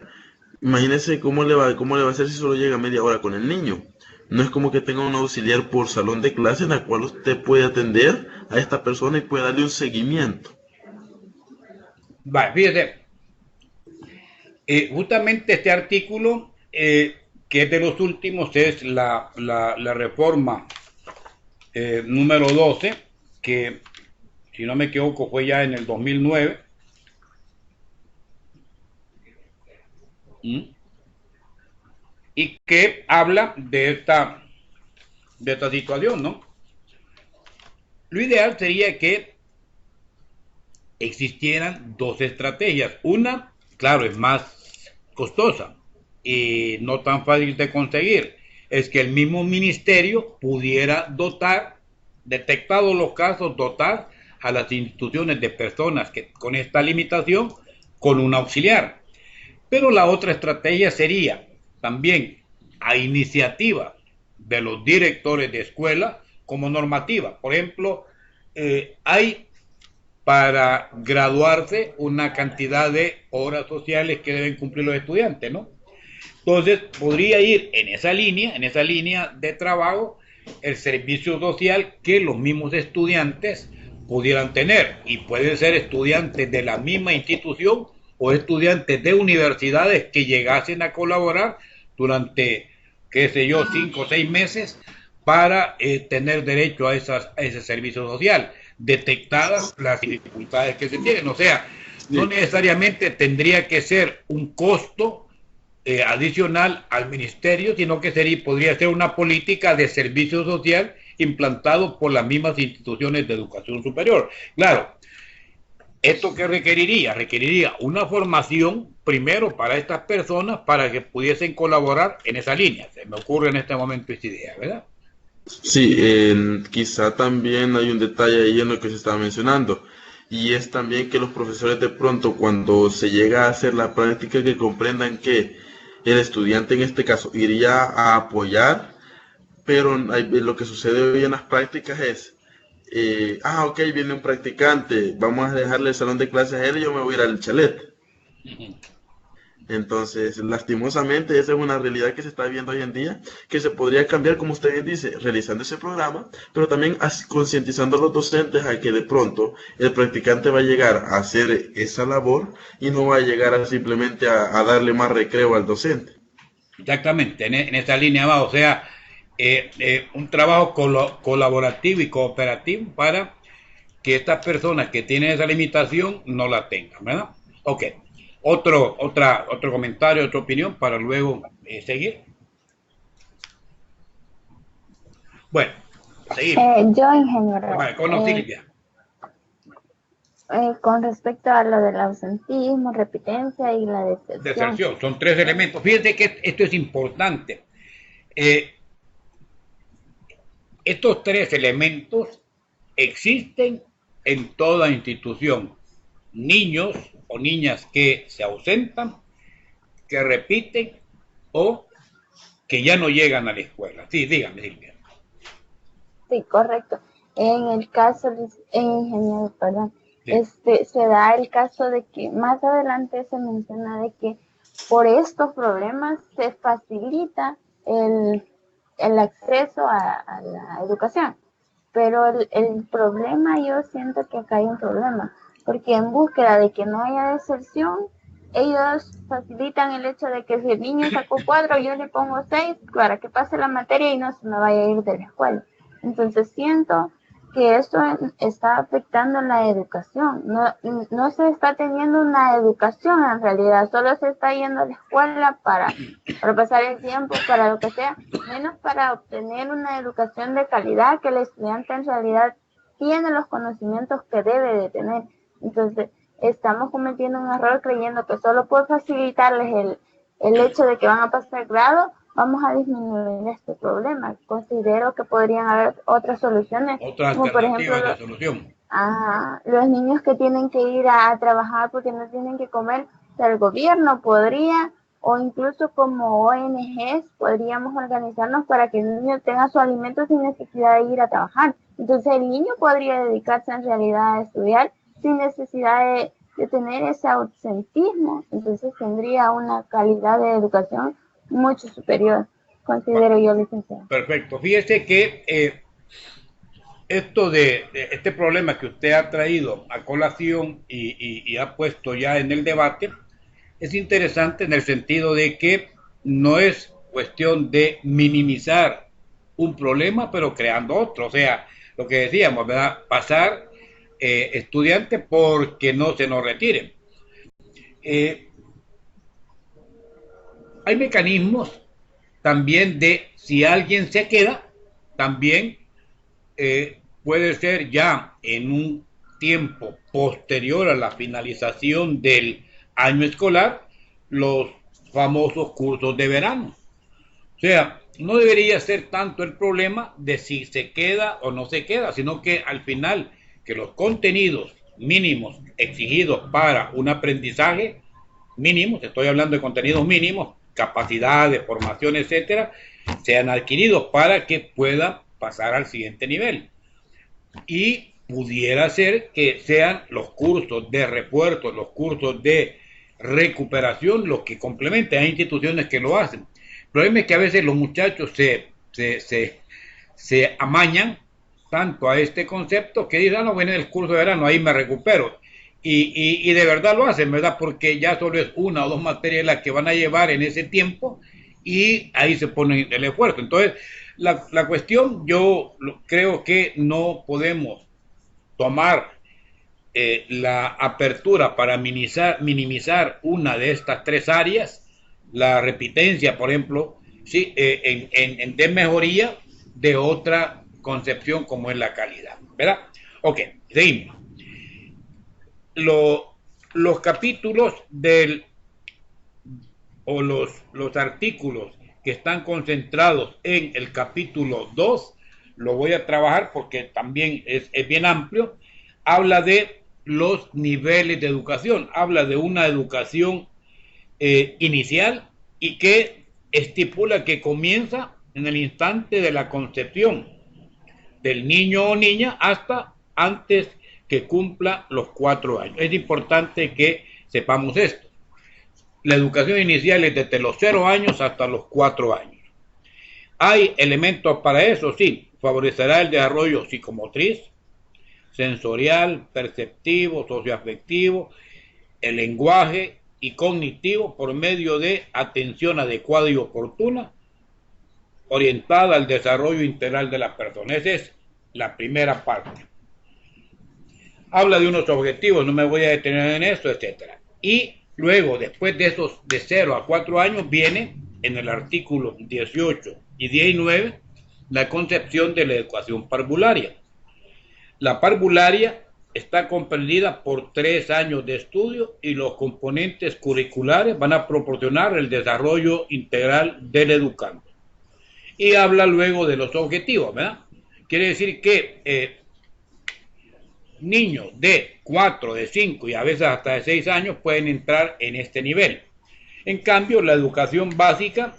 imagínese cómo le va a hacer si solo llega media hora con el niño. No es como que tenga un auxiliar por salón de clase en la cual usted puede atender a esta persona y puede darle un seguimiento. Vale, fíjese. Justamente este artículo, que es de los últimos, es la reforma número 12, que si no me equivoco fue ya en el 2009. Y que habla de esta situación, ¿no? Lo ideal sería que existieran 2 estrategias. Una, claro, es más costosa y no tan fácil de conseguir. Es que el mismo ministerio pudiera dotar, detectados los casos, dotar a las instituciones de personas que con esta limitación con un auxiliar. Pero la otra estrategia sería también a iniciativa de los directores de escuela como normativa. Por ejemplo, hay para graduarse una cantidad de horas sociales que deben cumplir los estudiantes, ¿no? Entonces, podría ir en esa línea de trabajo el servicio social que los mismos estudiantes pudieran tener, y pueden ser estudiantes de la misma institución o estudiantes de universidades que llegasen a colaborar durante, qué sé yo, 5 o 6 meses para tener derecho a ese servicio social, detectadas las dificultades que se tienen. O sea, no necesariamente tendría que ser un costo adicional al ministerio, sino que podría ser una política de servicio social implantado por las mismas instituciones de educación superior. Claro, ¿esto qué requeriría? Requeriría una formación primero para estas personas para que pudiesen colaborar en esa línea. Se me ocurre en este momento esta idea, ¿verdad? Sí, quizá también hay un detalle ahí en lo que se estaba mencionando, y es también que los profesores de pronto, cuando se llega a hacer la práctica, que comprendan que el estudiante en este caso iría a apoyar, pero lo que sucede hoy en las prácticas es, ok, viene un practicante, vamos a dejarle el salón de clases a él y yo me voy a ir al chalet. Entonces, lastimosamente, esa es una realidad que se está viendo hoy en día, que se podría cambiar, como usted bien dice, realizando ese programa, pero también concientizando a los docentes a que de pronto el practicante va a llegar a hacer esa labor y no va a llegar a simplemente a darle más recreo al docente. Exactamente, en esa línea va, o sea, un trabajo colaborativo y cooperativo para que estas personas que tienen esa limitación no la tengan, ¿verdad? Ok. Otro comentario, otra opinión para luego seguir. Bueno, seguimos. Yo, ingeniero, Vale, con Silvia. Con respecto a lo del ausentismo, repitencia y la deserción. Son 3 elementos. Fíjense que esto es importante. Estos 3 elementos existen en toda institución. Niños o niñas que se ausentan, que repiten o que ya no llegan a la escuela. Sí, dígame, Silvia. Sí, correcto. En el caso, ingeniero, perdón, sí. Se da el caso de que más adelante se menciona de que por estos problemas se facilita el acceso a la educación. Pero el problema, yo siento que acá hay un problema, porque en búsqueda de que no haya deserción, ellos facilitan el hecho de que si el niño sacó 4, yo le pongo 6 para que pase la materia y no se me vaya a ir de la escuela. Entonces siento que esto está afectando la educación. No se está teniendo una educación en realidad, solo se está yendo a la escuela para pasar el tiempo, para lo que sea, menos para obtener una educación de calidad, que el estudiante en realidad tiene los conocimientos que debe de tener. Entonces, estamos cometiendo un error creyendo que solo por facilitarles el hecho de que van a pasar grado, vamos a disminuir este problema. Considero que podrían haber otras soluciones, como por ejemplo los niños que tienen que ir a trabajar porque no tienen que comer, o sea, el gobierno podría, o incluso como ONGs, podríamos organizarnos para que el niño tenga su alimento sin necesidad de ir a trabajar. Entonces el niño podría dedicarse en realidad a estudiar sin necesidad de tener ese ausentismo. Entonces tendría una calidad de educación mucho superior, considero yo, licenciado. Perfecto. Fíjese que este problema que usted ha traído a colación y ha puesto ya en el debate es interesante en el sentido de que no es cuestión de minimizar un problema pero creando otro. O sea, lo que decíamos, ¿verdad? Pasar estudiantes porque no se nos retiren. Hay mecanismos también de si alguien se queda, también puede ser ya en un tiempo posterior a la finalización del año escolar, los famosos cursos de verano. O sea, no debería ser tanto el problema de si se queda o no se queda, sino que al final que los contenidos mínimos exigidos para un aprendizaje mínimos, estoy hablando de contenidos mínimos, capacidades, formación, etcétera, sean adquiridos para que pueda pasar al siguiente nivel. Y pudiera ser que sean los cursos de refuerzo, los cursos de recuperación los que complementen. Hay instituciones que lo hacen. El problema es que a veces los muchachos se se amañan tanto a este concepto que dicen, no, bueno, en el curso de verano ahí me recupero. Y de verdad lo hacen, ¿verdad? Porque ya solo es una o dos materias las que van a llevar en ese tiempo y ahí se pone el esfuerzo. Entonces, la cuestión, yo creo que no podemos tomar la apertura para minimizar una de estas tres áreas, la repitencia, por ejemplo, ¿sí? En desmejoría de otra concepción como es la calidad, ¿verdad? Ok, seguimos. Los capítulos o los artículos que están concentrados en el capítulo 2, lo voy a trabajar porque también es bien amplio. Habla de los niveles de educación, habla de una educación inicial y que estipula que comienza en el instante de la concepción del niño o niña hasta antes que cumpla los 4 años. Es importante que sepamos esto. La educación inicial es desde los 0 años hasta los 4 años. ¿Hay elementos para eso? Sí. Favorecerá el desarrollo psicomotriz, sensorial, perceptivo, socioafectivo, el lenguaje y cognitivo por medio de atención adecuada y oportuna, orientada al desarrollo integral de la persona. Esa es la primera parte. Habla de unos objetivos, no me voy a detener en eso, etc. Y luego, después de esos de 0 a 4 años, viene en el artículo 18 y 19 la concepción de la educación parvularia. La parvularia está comprendida por 3 años de estudio y los componentes curriculares van a proporcionar el desarrollo integral del educando. Y habla luego de los objetivos, ¿verdad? Quiere decir que niños de 4, de 5 y a veces hasta de 6 años pueden entrar en este nivel. En cambio, la educación básica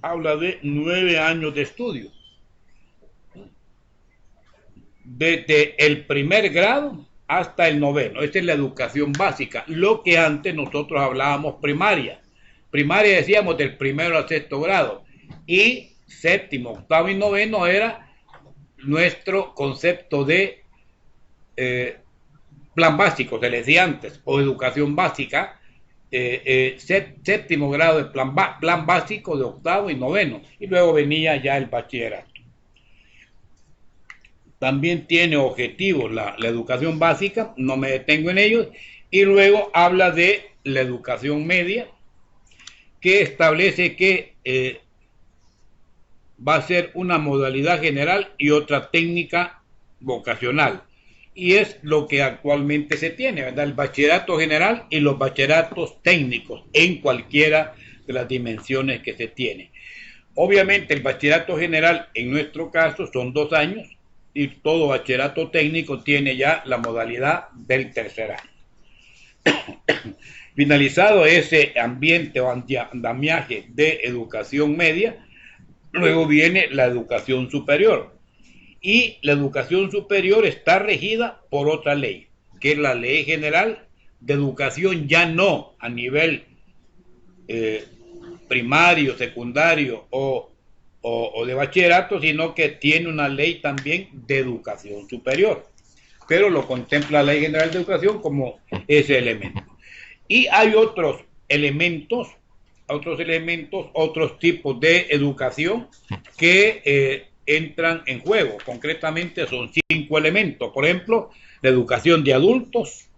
habla de 9 años de estudio. Desde el primer grado hasta el 9º. Esta es la educación básica. Lo que antes nosotros hablábamos primaria. Primaria decíamos del 1º al 6º grado. Y 7º, 8º y 9º era nuestro concepto de plan básico, se le decía antes, o educación básica, 7º grado de plan básico de 8º y 9º, y luego venía ya el bachillerato. También tiene objetivos la educación básica, no me detengo en ellos, y luego habla de la educación media, que establece que va a ser una modalidad general y otra técnica vocacional. Y es lo que actualmente se tiene, ¿verdad? El bachillerato general y los bachilleratos técnicos en cualquiera de las dimensiones que se tiene. Obviamente el bachillerato general en nuestro caso son 2 años y todo bachillerato técnico tiene ya la modalidad del 3er año. Finalizado ese ambiente o andamiaje de educación media, luego viene la educación superior. Y la educación superior está regida por otra ley, que es la Ley General de Educación, ya no a nivel primario, secundario o de bachillerato, sino que tiene una ley también de educación superior. Pero lo contempla la Ley General de Educación como ese elemento. Y hay otros elementos, otros tipos de educación que entran en juego. Concretamente son 5 elementos. Por ejemplo, la educación de adultos,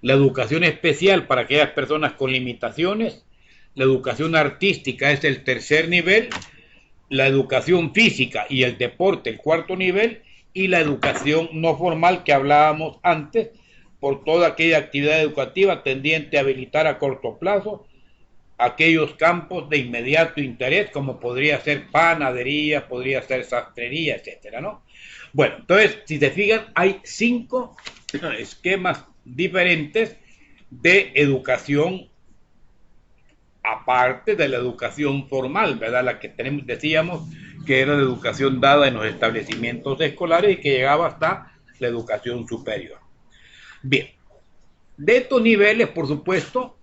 la educación especial para aquellas personas con limitaciones, la educación artística es el 3er nivel, la educación física y el deporte el 4º nivel, y la educación no formal que hablábamos antes, por toda aquella actividad educativa tendiente a habilitar a corto plazo aquellos campos de inmediato interés, como podría ser panadería, podría ser sastrería, etcétera, ¿no? Bueno, entonces, si se fijan, hay 5 esquemas diferentes de educación, aparte de la educación formal, ¿verdad? La que decíamos que era la educación dada en los establecimientos escolares y que llegaba hasta la educación superior. Bien, de estos niveles, por supuesto,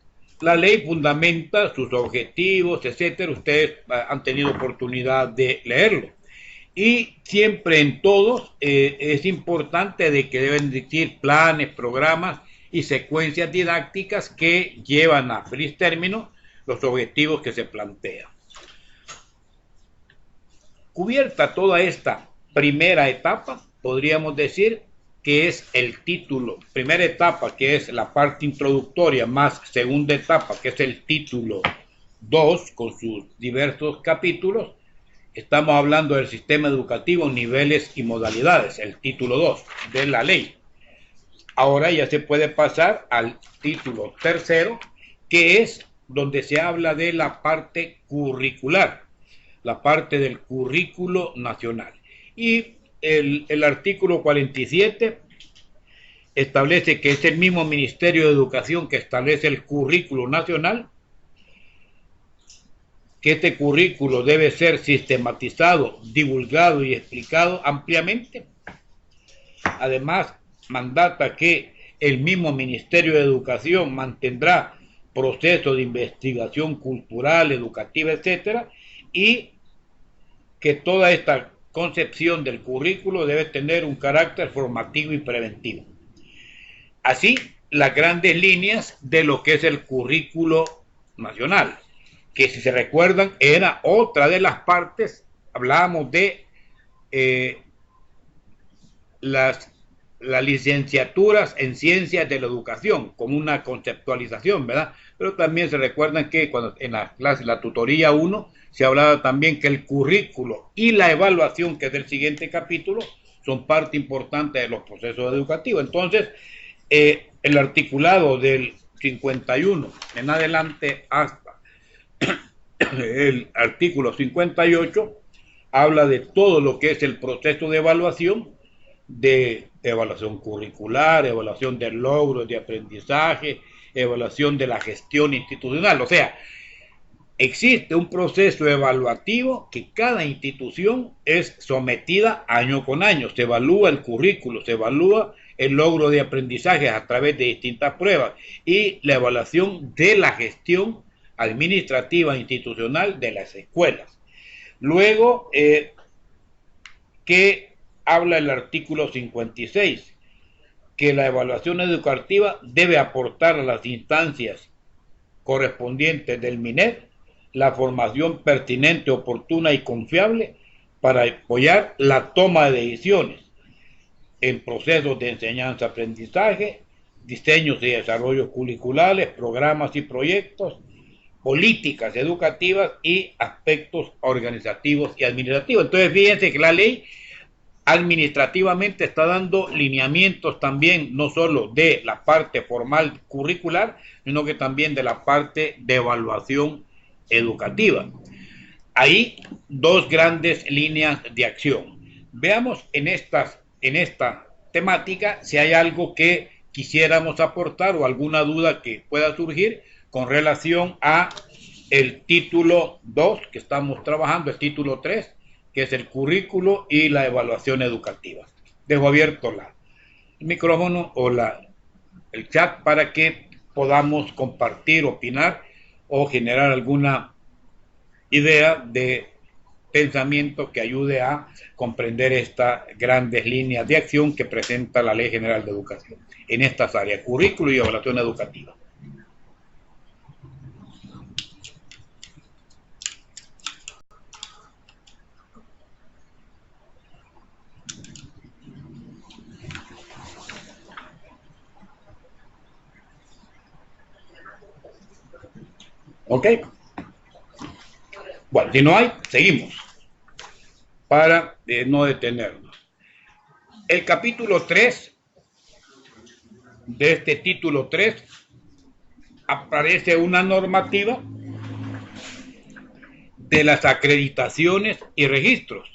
la ley fundamenta sus objetivos, etcétera. Ustedes han tenido oportunidad de leerlo. Y siempre en todos es importante de que deben existir planes, programas y secuencias didácticas que llevan a feliz término los objetivos que se plantean. Cubierta toda esta primera etapa, podríamos decir que es el título, primera etapa que es la parte introductoria más segunda etapa que es el título 2 con sus diversos capítulos. Estamos hablando del sistema educativo, niveles y modalidades, el título 2 de la ley. Ahora ya se puede pasar al título tercero, que es donde se habla de la parte curricular, la parte del currículo nacional. Y el artículo 47 establece que es el mismo Ministerio de Educación que establece el currículo nacional, que este currículo debe ser sistematizado, divulgado y explicado ampliamente. Además, mandata que el mismo Ministerio de Educación mantendrá procesos de investigación cultural, educativa, etcétera, y que toda esta concepción del currículo debe tener un carácter formativo y preventivo. Así, las grandes líneas de lo que es el currículo nacional, que si se recuerdan era otra de las partes, hablábamos de las licenciaturas en ciencias de la educación, como una conceptualización, ¿verdad? Pero también se recuerdan que cuando en la clase, la tutoría 1, se hablaba también que el currículo y la evaluación, que es del siguiente capítulo, son parte importante de los procesos educativos. Entonces, el articulado del 51 en adelante hasta el artículo 58 habla de todo lo que es el proceso de evaluación curricular, evaluación de logros de aprendizaje, evaluación de la gestión institucional. O sea, existe un proceso evaluativo que cada institución es sometida año con año. Se evalúa el currículo, se evalúa el logro de aprendizaje a través de distintas pruebas y la evaluación de la gestión administrativa institucional de las escuelas. Luego, que habla el artículo 56, que la evaluación educativa debe aportar a las instancias correspondientes del MINED la formación pertinente, oportuna y confiable para apoyar la toma de decisiones en procesos de enseñanza-aprendizaje, diseños y desarrollos curriculares, programas y proyectos, políticas educativas y aspectos organizativos y administrativos. Entonces, fíjense que la ley administrativamente está dando lineamientos también, no solo de la parte formal curricular, sino que también de la parte de evaluación educativa. Hay dos grandes líneas de acción. Veamos en esta temática si hay algo que quisiéramos aportar o alguna duda que pueda surgir con relación a el título 2 que estamos trabajando, el título 3, que es el currículo y la evaluación educativa. Dejo abierto el micrófono o el chat para que podamos compartir, opinar o generar alguna idea de pensamiento que ayude a comprender estas grandes líneas de acción que presenta la Ley General de Educación en estas áreas, currículo y evaluación educativa. ¿Ok? Bueno, si no hay, seguimos para no detenernos. El capítulo 3 de este título 3 aparece una normativa de las acreditaciones y registros,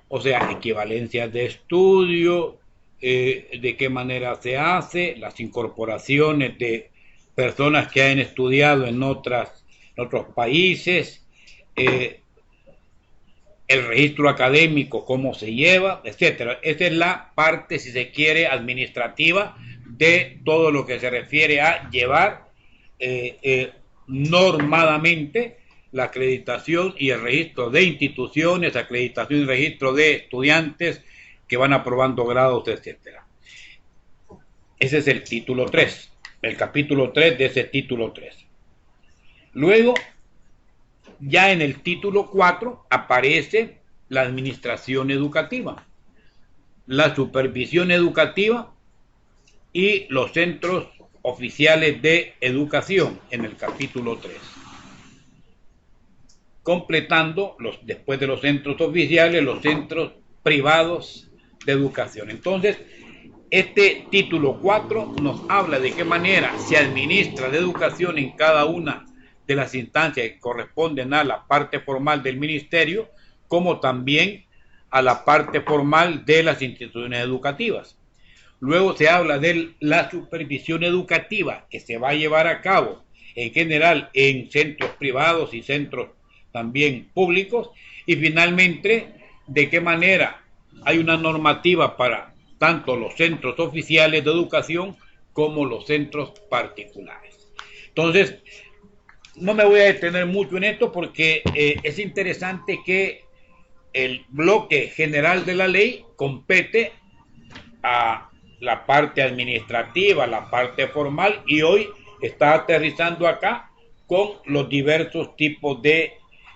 o sea, equivalencias de estudio, de qué manera se hace, las incorporaciones de personas que hayan estudiado en otros países, el registro académico, cómo se lleva, etcétera. Esa es la parte, si se quiere, administrativa de todo lo que se refiere a llevar normadamente la acreditación y el registro de instituciones, acreditación y registro de estudiantes que van aprobando grados, etcétera. Ese es el título 3, el capítulo 3 de ese título 3. Luego, ya en el título 4 aparece la administración educativa, la supervisión educativa y los centros oficiales de educación en el capítulo 3. Completando, después de los centros oficiales, los centros privados de educación. Entonces, este título 4 nos habla de qué manera se administra la educación en cada una de las instancias que corresponden a la parte formal del ministerio, como también a la parte formal de las instituciones educativas. Luego se habla de la supervisión educativa que se va a llevar a cabo en general en centros privados y centros también públicos, y finalmente de qué manera hay una normativa para tanto los centros oficiales de educación como los centros particulares. Entonces, no me voy a detener mucho en esto porque es interesante que el bloque general de la ley compete a la parte administrativa, la parte formal, y hoy está aterrizando acá con los diversos tipos de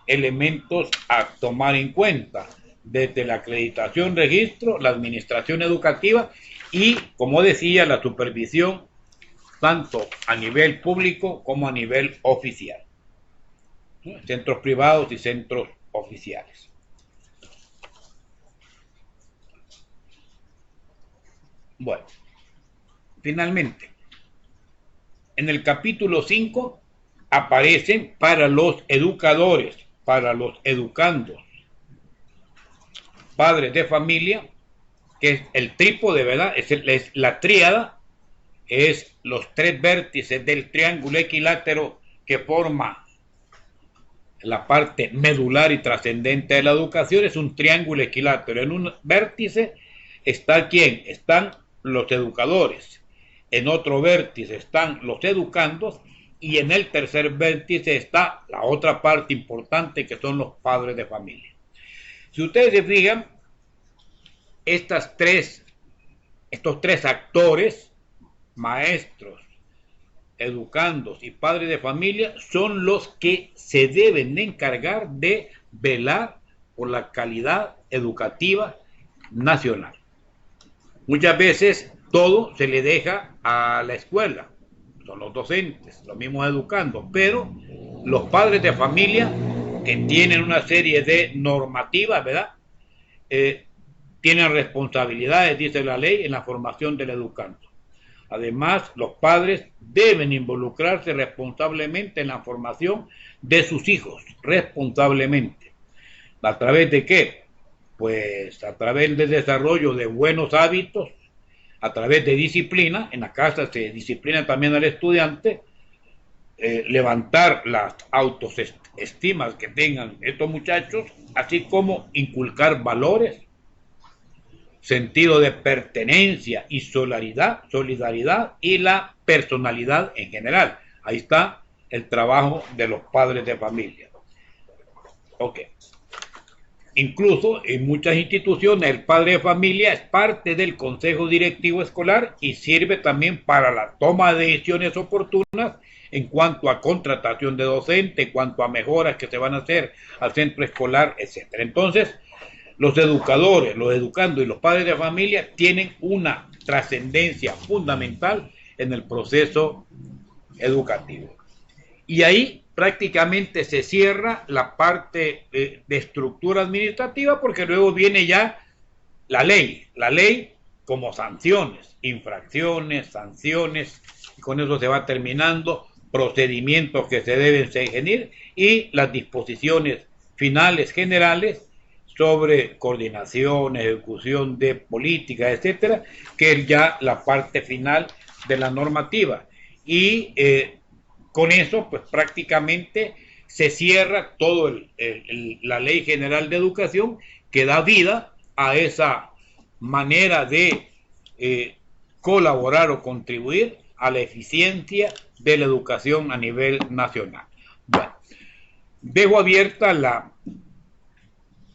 elementos a tomar en cuenta, desde la acreditación, registro, la administración educativa y, como decía, la supervisión tanto a nivel público como a nivel oficial, ¿no? Centros privados y centros oficiales. Bueno, finalmente, en el capítulo 5 aparecen para los educadores, para los educandos, padres de familia, que es el trípode, ¿verdad? Es la tríada, es los tres vértices del triángulo equilátero que forma la parte medular y trascendente de la educación. Es un triángulo equilátero. En un vértice está ¿quién? Están los educadores. En otro vértice están los educandos. Y en el tercer vértice está la otra parte importante, que son los padres de familia. Si ustedes se fijan, estos tres actores, maestros, educandos y padres de familia, son los que se deben de encargar de velar por la calidad educativa nacional. Muchas veces todo se le deja a la escuela, son los docentes, los mismos educandos, pero los padres de familia, que tienen una serie de normativas, ¿verdad? Tienen responsabilidades, dice la ley, en la formación del educando. Además, los padres deben involucrarse responsablemente en la formación de sus hijos, responsablemente. ¿A través de qué? Pues a través del desarrollo de buenos hábitos, a través de disciplina. En la casa se disciplina también al estudiante, levantar las autoestimas que tengan estos muchachos, así como inculcar valores, sentido de pertenencia y solidaridad y la personalidad en general. Ahí está el trabajo de los padres de familia. Ok. Incluso en muchas instituciones el padre de familia es parte del consejo directivo escolar y sirve también para la toma de decisiones oportunas en cuanto a contratación de docente, en cuanto a mejoras que se van a hacer al centro escolar, etc. Entonces, los educadores, los educandos y los padres de familia tienen una trascendencia fundamental en el proceso educativo. Y ahí prácticamente se cierra la parte de estructura administrativa, porque luego viene ya la ley como sanciones, infracciones, sanciones, y con eso se va terminando, procedimientos que se deben seguir y las disposiciones finales generales sobre coordinación, ejecución de políticas, etcétera, que es ya la parte final de la normativa. Y con eso, pues prácticamente se cierra todo la Ley General de Educación, que da vida a esa manera de colaborar o contribuir a la eficiencia de la educación a nivel nacional. Bueno, dejo abierta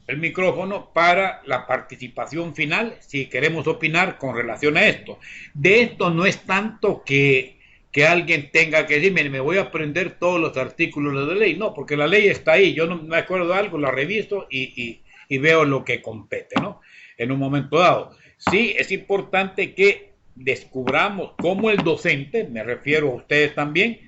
el micrófono para la participación final, si queremos opinar con relación a esto. De esto no es tanto que alguien tenga que decir, me voy a aprender todos los artículos de la ley, no, porque la ley está ahí, yo no me acuerdo de algo, la reviso y veo lo que compete, ¿no? En un momento dado. Sí, es importante que descubramos cómo el docente, me refiero a ustedes también,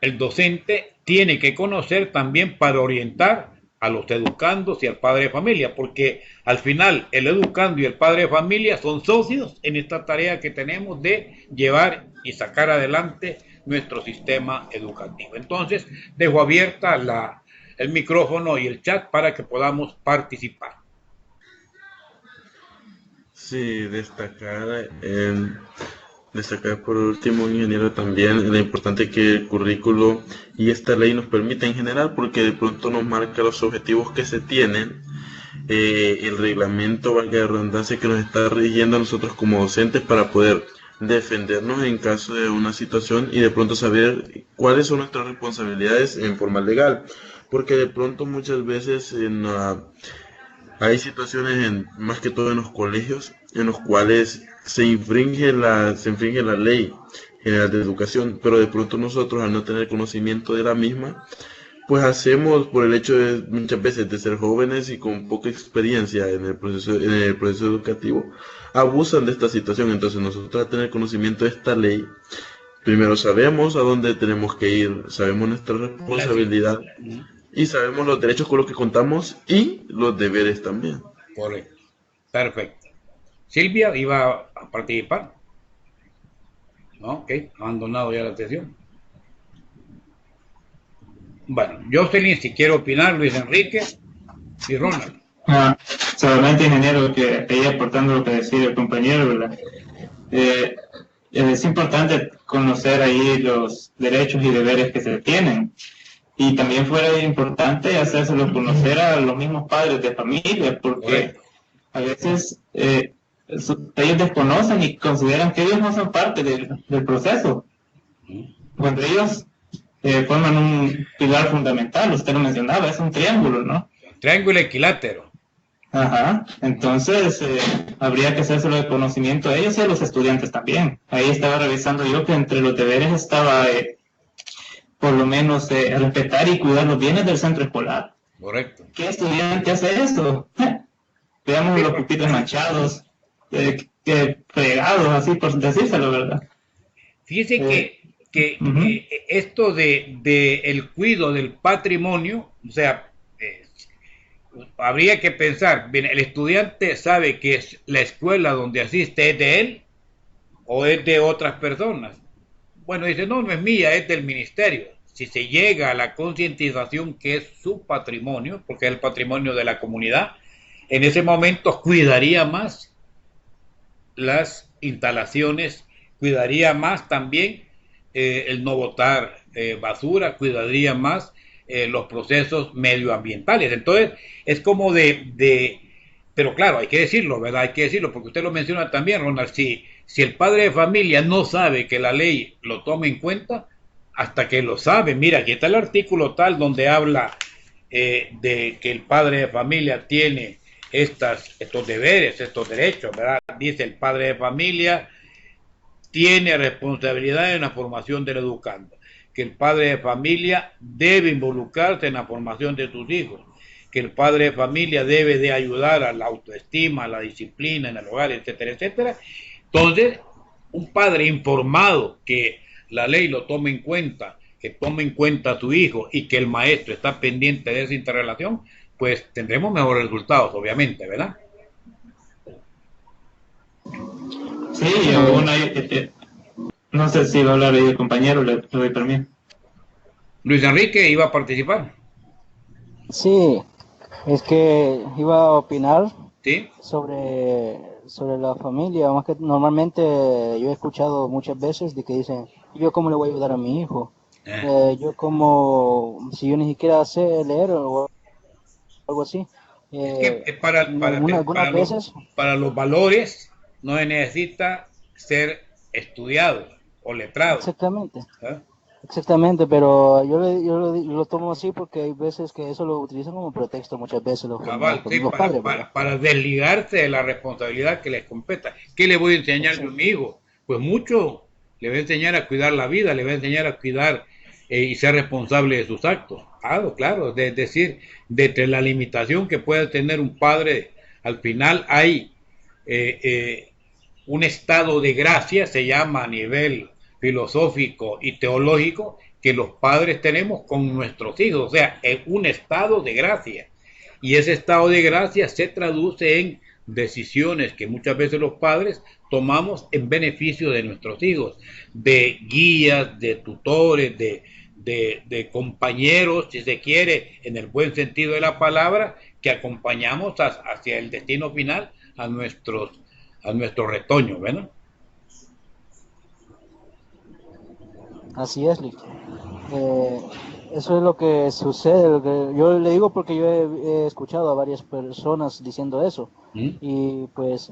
el docente tiene que conocer también para orientar a los educandos y al padre de familia, porque al final el educando y el padre de familia son socios en esta tarea que tenemos de llevar y sacar adelante nuestro sistema educativo. Entonces, dejo abierta el micrófono y el chat para que podamos participar. Sí, destacar por último, ingeniero, también lo importante que el currículo y esta ley nos permite en general, porque de pronto nos marca los objetivos que se tienen, el reglamento, valga la redundancia, que nos está rigiendo a nosotros como docentes para poder defendernos en caso de una situación y de pronto saber cuáles son nuestras responsabilidades en forma legal, porque de pronto muchas veces hay situaciones, más que todo en los colegios, en los cuales se infringe la ley general de educación, pero de pronto nosotros, al no tener conocimiento de la misma, pues hacemos, por el hecho de muchas veces de ser jóvenes y con poca experiencia en el proceso educativo, abusan de esta situación. Entonces nosotros, al tener conocimiento de esta ley, primero sabemos a dónde tenemos que ir, sabemos nuestra responsabilidad y sabemos los derechos con los que contamos y los deberes también. Correcto. Perfecto. Silvia iba a participar. ¿No? Ok, abandonado ya la sesión. Bueno, Jocelyn, si quiere opinar, Luis Enrique y Ronald. Solamente, ingeniero, que ahí aportando lo que decía el compañero, ¿verdad? Es importante conocer ahí los derechos y deberes que se tienen. Y también fuera importante hacérselo conocer a los mismos padres de familia, porque a veces ellos desconocen y consideran que ellos no son parte del proceso. Cuando ellos forman un pilar fundamental, usted lo mencionaba, es un triángulo, ¿no? Triángulo equilátero. Ajá, entonces habría que hacérselo de conocimiento a ellos y a los estudiantes también. Ahí estaba revisando yo que entre los deberes estaba por lo menos respetar y cuidar los bienes del centro escolar. Correcto. ¿Qué estudiante hace eso? Veamos los pupitres manchados, fregados, así por decírselo, ¿verdad? Fíjese que esto de el cuidado del patrimonio, o sea, habría que pensar, bien, ¿el estudiante sabe que la escuela donde asiste es de él o es de otras personas? Bueno, dice, no es mía, es del ministerio. Si se llega a la concientización que es su patrimonio, porque es el patrimonio de la comunidad, en ese momento cuidaría más las instalaciones, cuidaría más también el no botar basura, cuidaría más los procesos medioambientales. Entonces, es como pero claro, hay que decirlo, ¿verdad? Hay que decirlo, porque usted lo menciona también, Ronald, si el padre de familia no sabe que la ley lo tome en cuenta, hasta que lo sabe, mira, aquí está el artículo tal donde habla de que el padre de familia tiene estos deberes, estos derechos, ¿verdad? Dice el padre de familia tiene responsabilidad en la formación del educando, que el padre de familia debe involucrarse en la formación de sus hijos, que el padre de familia debe de ayudar a la autoestima, a la disciplina en el hogar, etcétera, etcétera. Entonces, un padre informado que la ley lo tome en cuenta, que tome en cuenta a su hijo y que el maestro está pendiente de esa interrelación, pues tendremos mejores resultados, obviamente, ¿verdad? Sí, aún no sé si va a hablar ahí el compañero, le doy permiso. Luis Enrique iba a participar. Sí, es que iba a opinar ¿Sí? sobre la familia. Más que normalmente yo he escuchado muchas veces de que dicen, yo cómo le voy a ayudar a mi hijo, yo como, si yo ni siquiera sé leer o algo así. Es que para los valores no se necesita ser estudiado o letrado. Exactamente. Exactamente, pero yo lo tomo así porque hay veces que eso lo utilizan como pretexto muchas veces Cabal, sí, los padres, ¿verdad? para desligarse de la responsabilidad que les competa. ¿Qué le voy a enseñar yo a mi Exacto. hijo? Pues mucho, le voy a enseñar a cuidar la vida, le voy a enseñar a cuidar y ser responsable de sus actos. Claro, claro, es decir, desde la limitación que puede tener un padre, al final hay eh, eh, un estado de gracia, se llama a nivel filosófico y teológico, que los padres tenemos con nuestros hijos, o sea, es un estado de gracia. Y ese estado de gracia se traduce en decisiones que muchas veces los padres tomamos en beneficio de nuestros hijos, de guías, de tutores, de compañeros, si se quiere, en el buen sentido de la palabra, que acompañamos hacia el destino final a nuestro retoño, ¿verdad? Así es, Lick. Eh, Eso es lo que sucede. Yo le digo porque yo he escuchado a varias personas diciendo eso. ¿Mm? Y pues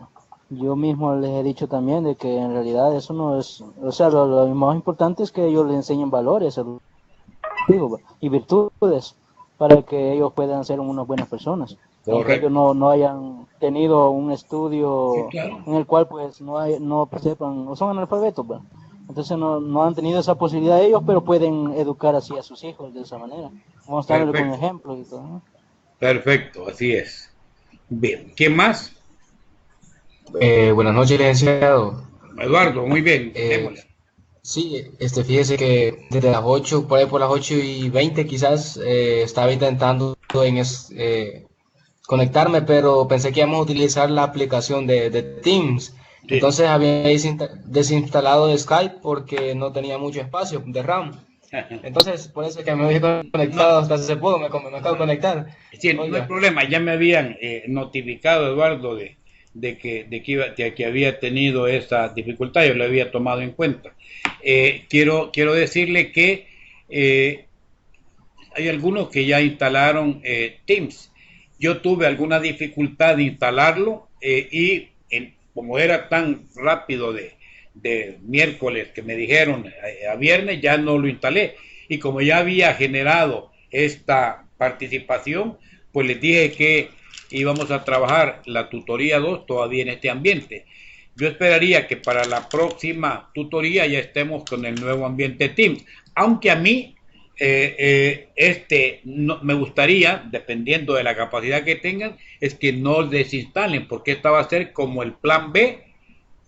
yo mismo les he dicho también de que en realidad eso no es, o sea, lo más importante es que ellos les enseñen valores a los hijos y virtudes para que ellos puedan ser unas buenas personas. Aunque ellos Correcto. no hayan tenido un Sí, estudio claro. en el cual pues no sepan, o son analfabetos, pues. Entonces no han tenido esa posibilidad ellos, pero pueden educar así a sus hijos de esa manera, mostrándole con Perfecto. ejemplos y todo, ¿no? Perfecto, así es. Bien, ¿qué más? Buenas noches, licenciado. Eduardo, muy bien, Eh, démosle. sí, fíjese que desde las 8 por ahí por las 8:20 quizás, estaba intentando conectarme, pero pensé que íbamos a utilizar la aplicación de Teams. Sí. Entonces había desinstalado Skype porque no tenía mucho espacio de RAM. Entonces, por eso es que me había No, conectado hasta hace poco, me acabo de conectar. sí, no hay Oiga. problema, ya me habían notificado, Eduardo, de que había tenido esa dificultad, yo lo había tomado en cuenta. Quiero decirle que eh, hay algunos que ya instalaron Teams. Yo tuve alguna dificultad de instalarlo como era tan rápido de miércoles que me dijeron a viernes, ya no lo instalé. Y como ya había generado esta participación, pues les dije que íbamos a trabajar la tutoría 2 todavía en este ambiente. Yo esperaría que para la próxima tutoría ya estemos con el nuevo ambiente Teams, aunque a mí no, me gustaría, dependiendo de la capacidad que tengan, es que no desinstalen, porque esta va a ser como el plan B,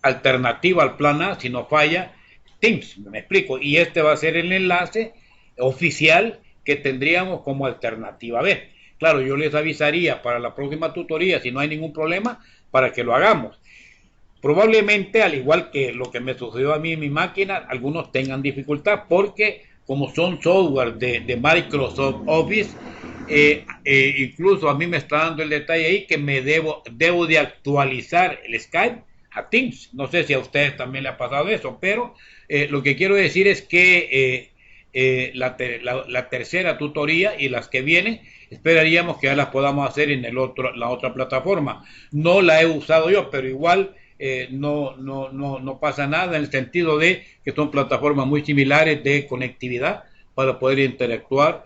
alternativa al plan A, si no falla Teams, me explico, y este va a ser el enlace oficial que tendríamos como alternativa B. Claro, yo les avisaría para la próxima tutoría, si no hay ningún problema, para que lo hagamos. Probablemente, al igual que lo que me sucedió a mí en mi máquina, algunos tengan dificultad porque como son software de Microsoft Office, incluso a mí me está dando el detalle ahí que debo de actualizar el Skype a Teams. No sé si a ustedes también le ha pasado eso, pero lo que quiero decir es que la tercera tutoría y las que vienen, esperaríamos que ya las podamos hacer en la otra plataforma. No la he usado yo, pero igual no pasa nada en el sentido de que son plataformas muy similares de conectividad para poder interactuar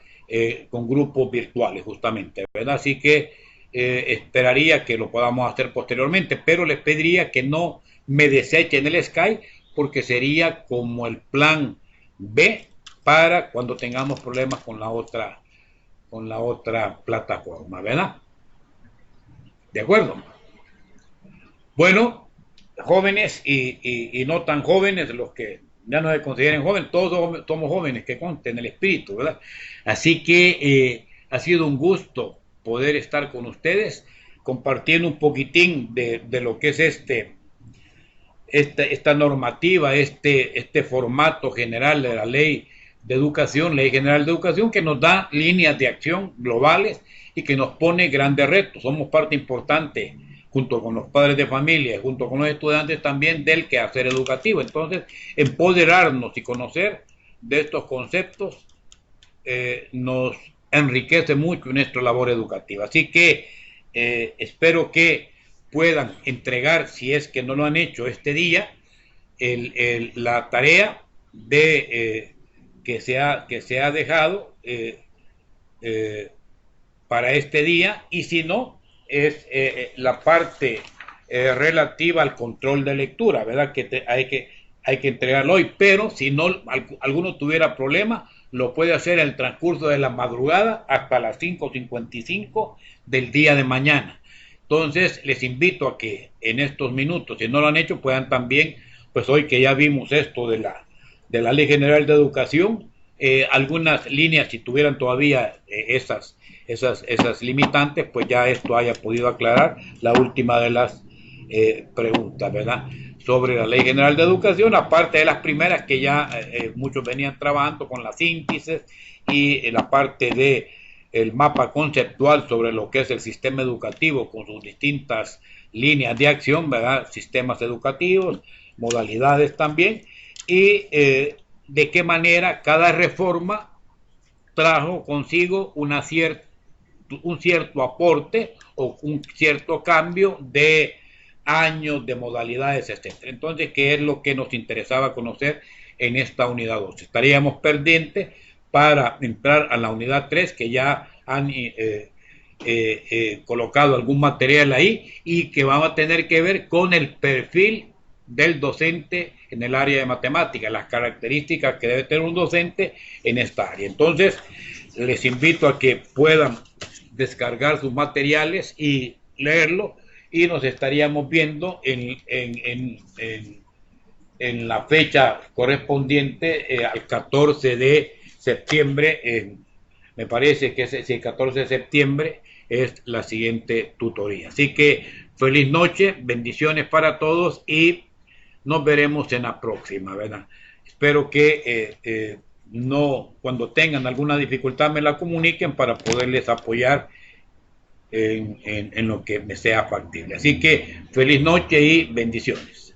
con grupos virtuales justamente, ¿verdad? Así que esperaría que lo podamos hacer posteriormente, pero les pediría que no me desechen el Skype porque sería como el plan B para cuando tengamos problemas con la otra plataforma, ¿verdad? ¿De acuerdo? Bueno, jóvenes y no tan jóvenes, los que ya no se consideren jóvenes, todos somos jóvenes, que consten el espíritu, ¿verdad? Así que ha sido un gusto poder estar con ustedes, compartiendo un poquitín de lo que es esta normativa, este formato general de la ley de educación, ley general de educación, que nos da líneas de acción globales y que nos pone grandes retos. Somos parte importante junto con los padres de familia y junto con los estudiantes también del quehacer educativo. Entonces, empoderarnos y conocer de estos conceptos nos enriquece mucho nuestra labor educativa. Así que espero que puedan entregar, si es que no lo han hecho este día, la tarea que se ha dejado para este día, y si no, es la parte relativa al control de lectura, ¿verdad? Hay que entregarlo hoy, pero si no alguno tuviera problema, lo puede hacer en el transcurso de la madrugada hasta las 5:55 del día de mañana. Entonces, les invito a que en estos minutos, si no lo han hecho, puedan también, pues hoy que ya vimos esto de la Ley General de Educación, algunas líneas, si tuvieran todavía esas limitantes, pues ya esto haya podido aclarar la última de las preguntas, ¿verdad? Sobre la Ley General de Educación, aparte de las primeras que ya muchos venían trabajando con la síntesis y la parte de el mapa conceptual sobre lo que es el sistema educativo con sus distintas líneas de acción, ¿verdad? Sistemas educativos, modalidades también, y de qué manera cada reforma trajo consigo un cierto aporte o un cierto cambio de años, de modalidades, etc. Entonces, ¿qué es lo que nos interesaba conocer en esta unidad 2? Estaríamos pendientes para entrar a la unidad 3, que ya han colocado algún material ahí y que va a tener que ver con el perfil del docente en el área de matemáticas, las características que debe tener un docente en esta área. Entonces, les invito a que puedan descargar sus materiales y leerlo, y nos estaríamos viendo en la fecha correspondiente al 14 de septiembre, me parece que es el 14 de septiembre es la siguiente tutoría. Así que feliz noche, bendiciones para todos y nos veremos en la próxima, ¿verdad? Espero que no, cuando tengan alguna dificultad me la comuniquen para poderles apoyar en lo que me sea factible. Así que feliz noche y bendiciones.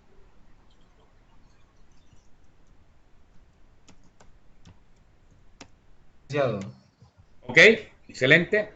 ¿Ok? Excelente.